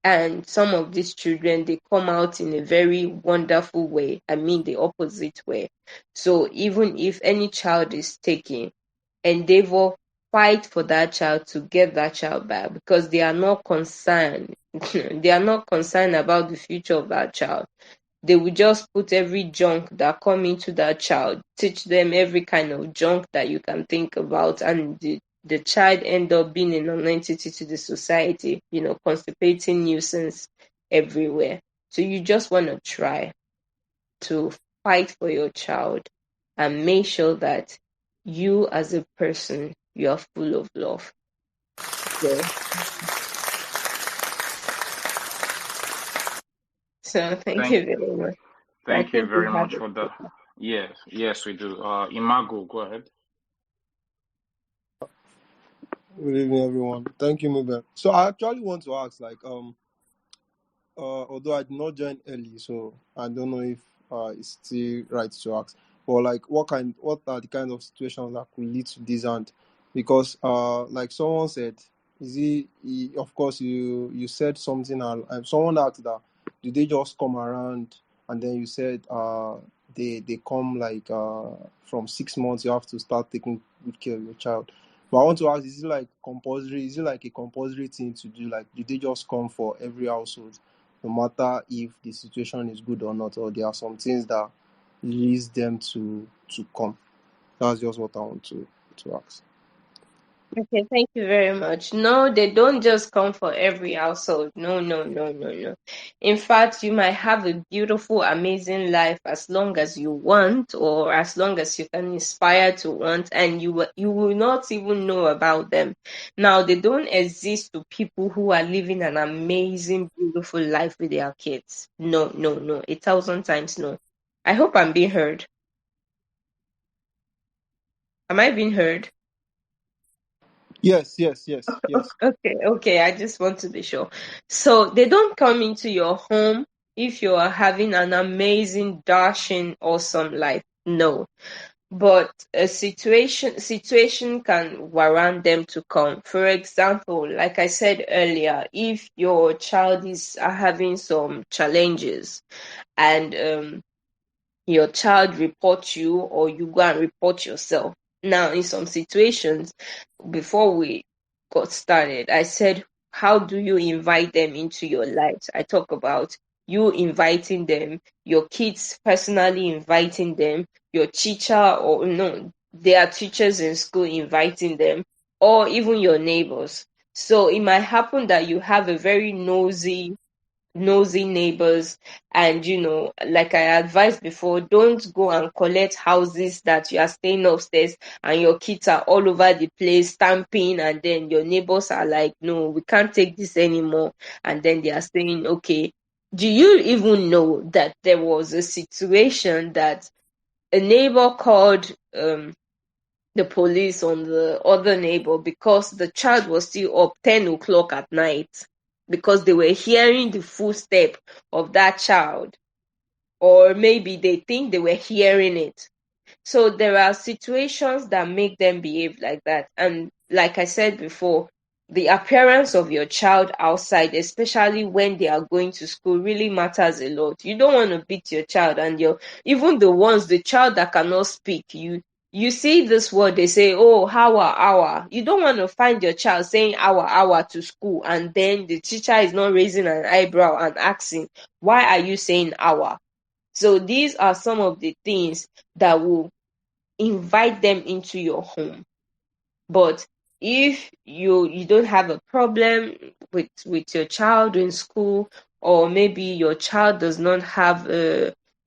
And some of these children, they come out in a very wonderful way. I mean, the opposite way. So even if any child is taken, endeavor, fight for that child to get that child back, because they are not concerned. They are not concerned about the future of that child. They will just put every junk that come into that child, teach them every kind of junk that you can think about, and the child end up being a non-entity to the society, constipating nuisance everywhere. So you just want to try to fight for your child and make sure that you as a person, you are full of love. So thank Thank you very much. I thank you think we very have much it. for the. Yes, we do. Imago, go ahead. Good evening, everyone. Thank you, Mubel. So I actually want to ask, although I did not join early, so I don't know if it's still right to ask. But like, what are the kind of situations that could lead to this? And because, like someone said, of course, you said something, and someone asked that, do they just come around? And then you said, they come like from 6 months, you have to start taking good care of your child. But I want to ask, is it like compulsory? Is it like a compulsory thing to do? Like, do they just come for every household, no matter if the situation is good or not, or there are some things that leads them to come? That's just what I want to ask. Okay, thank you very much. No, they don't just come for every household. No, no, no, no, no. In fact, you might have a beautiful, amazing life as long as you want, or as long as you can inspire to want, and you will not even know about them. Now, they don't exist to people who are living an amazing, beautiful life with their kids. No, no, no. 1,000 times no. I hope I'm being heard. Am I being heard? Yes. Okay. I just want to be sure. So they don't come into your home if you are having an amazing, dashing, awesome life. No. But a situation can warrant them to come. For example, like I said earlier, if your child is having some challenges and your child reports you, or you go and report yourself. Now, in some situations, before we got started, I said, how do you invite them into your lives? I talk about you inviting them, your kids personally inviting them, your teacher, or no, their teachers in school inviting them, or even your neighbors. So it might happen that you have a very nosy nosy neighbors. And like I advised before, don't go and collect houses that you are staying upstairs and your kids are all over the place stamping, and then your neighbors are like, no, we can't take this anymore, and then they are saying, okay. Do you even know that there was a situation that a neighbor called the police on the other neighbor because the child was still up 10 o'clock at night, because they were hearing the footstep of that child, or maybe they think they were hearing it. So there are situations that make them behave like that. And like I said before, the appearance of your child outside, especially when they are going to school, really matters a lot. You don't want to beat your child, and even the child that cannot speak, you see this word, they say, oh, hour. You don't want to find your child saying hour to school, and then the teacher is not raising an eyebrow and asking, why are you saying hour? So these are some of the things that will invite them into your home. But if you don't have a problem with your child in school, or maybe your child does not have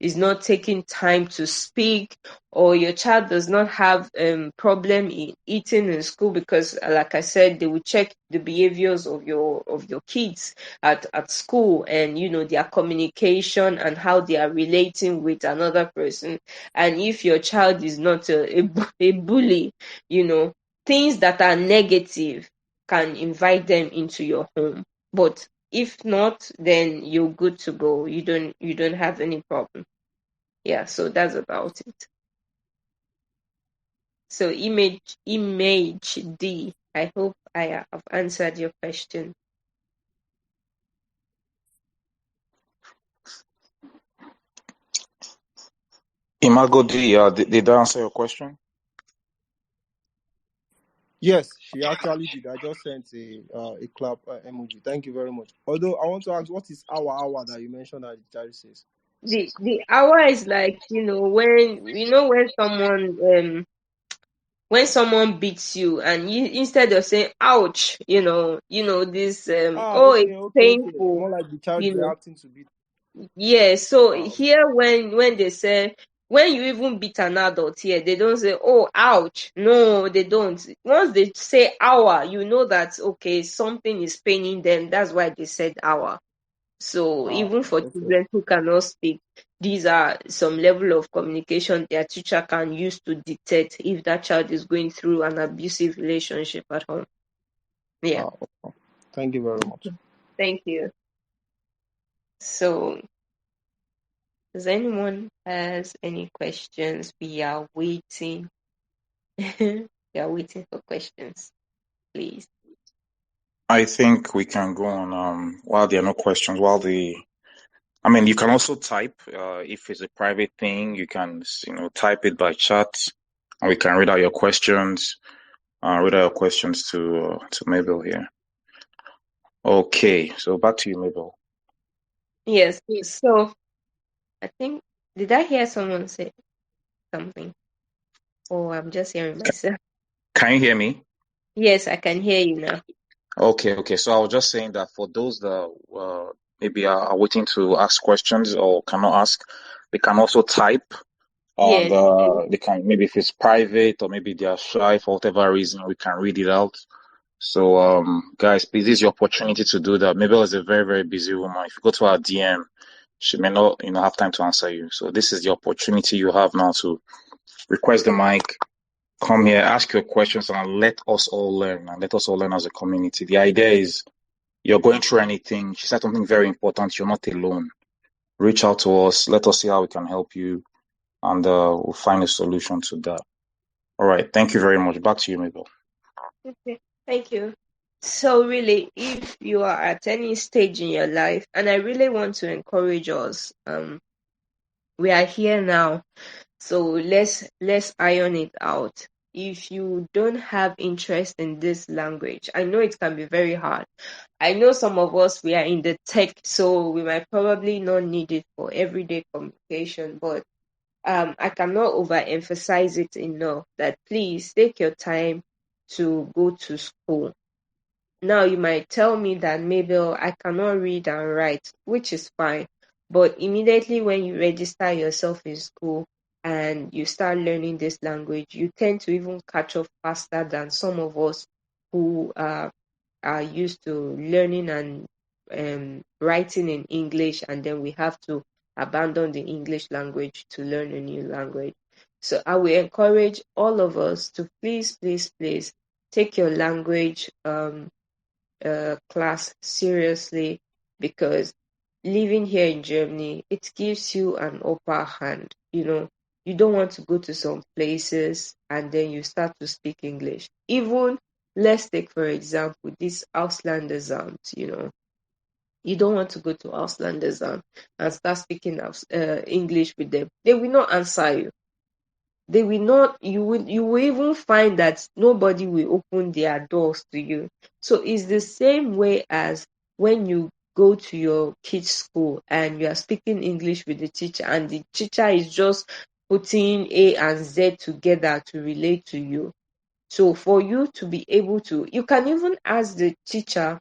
is not taking time to speak, or your child does not have problem in eating in school, because like I said, they will check the behaviors of your kids at school, and their communication and how they are relating with another person. And if your child is not a bully, things that are negative can invite them into your home. But if not, then you're good to go. You don't have any problem. Yeah, so that's about it. So image D, I hope I have answered your question. Imago D, did I answer your question? Yes, she actually did. I just sent a clap emoji. Thank you very much. Although I want to ask, what is hour that you mentioned that the child says? The hour is like, when someone beats you, and you, instead of saying ouch, this oh, it's Okay. painful, More like the child you know. reacting to beat. Yeah, so Okay. here when they say, when you even beat an adult here, they don't say, oh, ouch. No, they don't. Once they say hour, you know that, okay, something is paining them. That's why they said hour. So even for Okay. children who cannot speak, these are some level of communication their teacher can use to detect if that child is going through an abusive relationship at home. Yeah. Okay. Thank you very much. Thank you. So, does anyone has any questions? We are waiting. We are waiting for questions, please. I think we can go on while there are no questions. You can also type if it's a private thing. You can type it by chat, and we can read out your questions. Read out your questions to Mabel here. Okay, so back to you, Mabel. Yes. So I think, did I hear someone say something? Or I'm just hearing myself. Can you hear me? Yes, I can hear you now. Okay. So I was just saying that for those that maybe are waiting to ask questions or cannot ask, they can also type. And Yes. they can, maybe if it's private or maybe they are shy for whatever reason, we can read it out. So guys, please, this is your opportunity to do that. Mabel is a very, very busy woman. If you go to her DM, she may not have time to answer you. So this is the opportunity you have now to request the mic, come here, ask your questions, and let us all learn, and let us all learn as a community. The idea is, you're going through anything. She said something very important. You're not alone. Reach out to us. Let us see how we can help you, and we'll find a solution to that. All right. Thank you very much. Back to you, Mabel. Okay. Thank you. So really, if you are at any stage in your life, and I really want to encourage us, we are here now. So let's iron it out. If you don't have interest in this language, I know it can be very hard. I know some of us, we are in the tech, so we might probably not need it for everyday communication, but I cannot overemphasize it enough that please take your time to go to school. Now you might tell me that maybe I cannot read and write, which is fine. But immediately when you register yourself in school and you start learning this language, you tend to even catch up faster than some of us who are used to learning and writing in English, and then we have to abandon the English language to learn a new language. So I will encourage all of us to please, please, please take your language class seriously, because living here in Germany, it gives you an upper hand. You don't want to go to some places and then you start to speak English. Even, let's take for example this Ausländerschaft. You don't want to go to Ausländerschaft and start speaking English with them. They will not answer you. They will not. You will even find that nobody will open their doors to you. So it's the same way as when you go to your kids' school and you are speaking English with the teacher, and the teacher is just putting A and Z together to relate to you. So for you to be able to, you can even ask the teacher,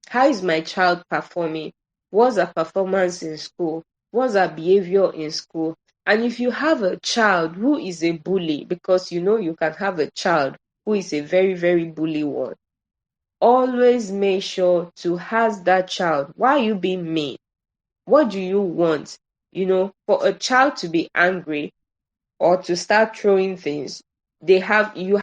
how is my child performing? What's her performance in school? What's her behavior in school? And if you have a child who is a bully, because you can have a child who is a very, very bully one, always make sure to ask that child, why are you being mean? What do you want? For a child to be angry or to start throwing things, you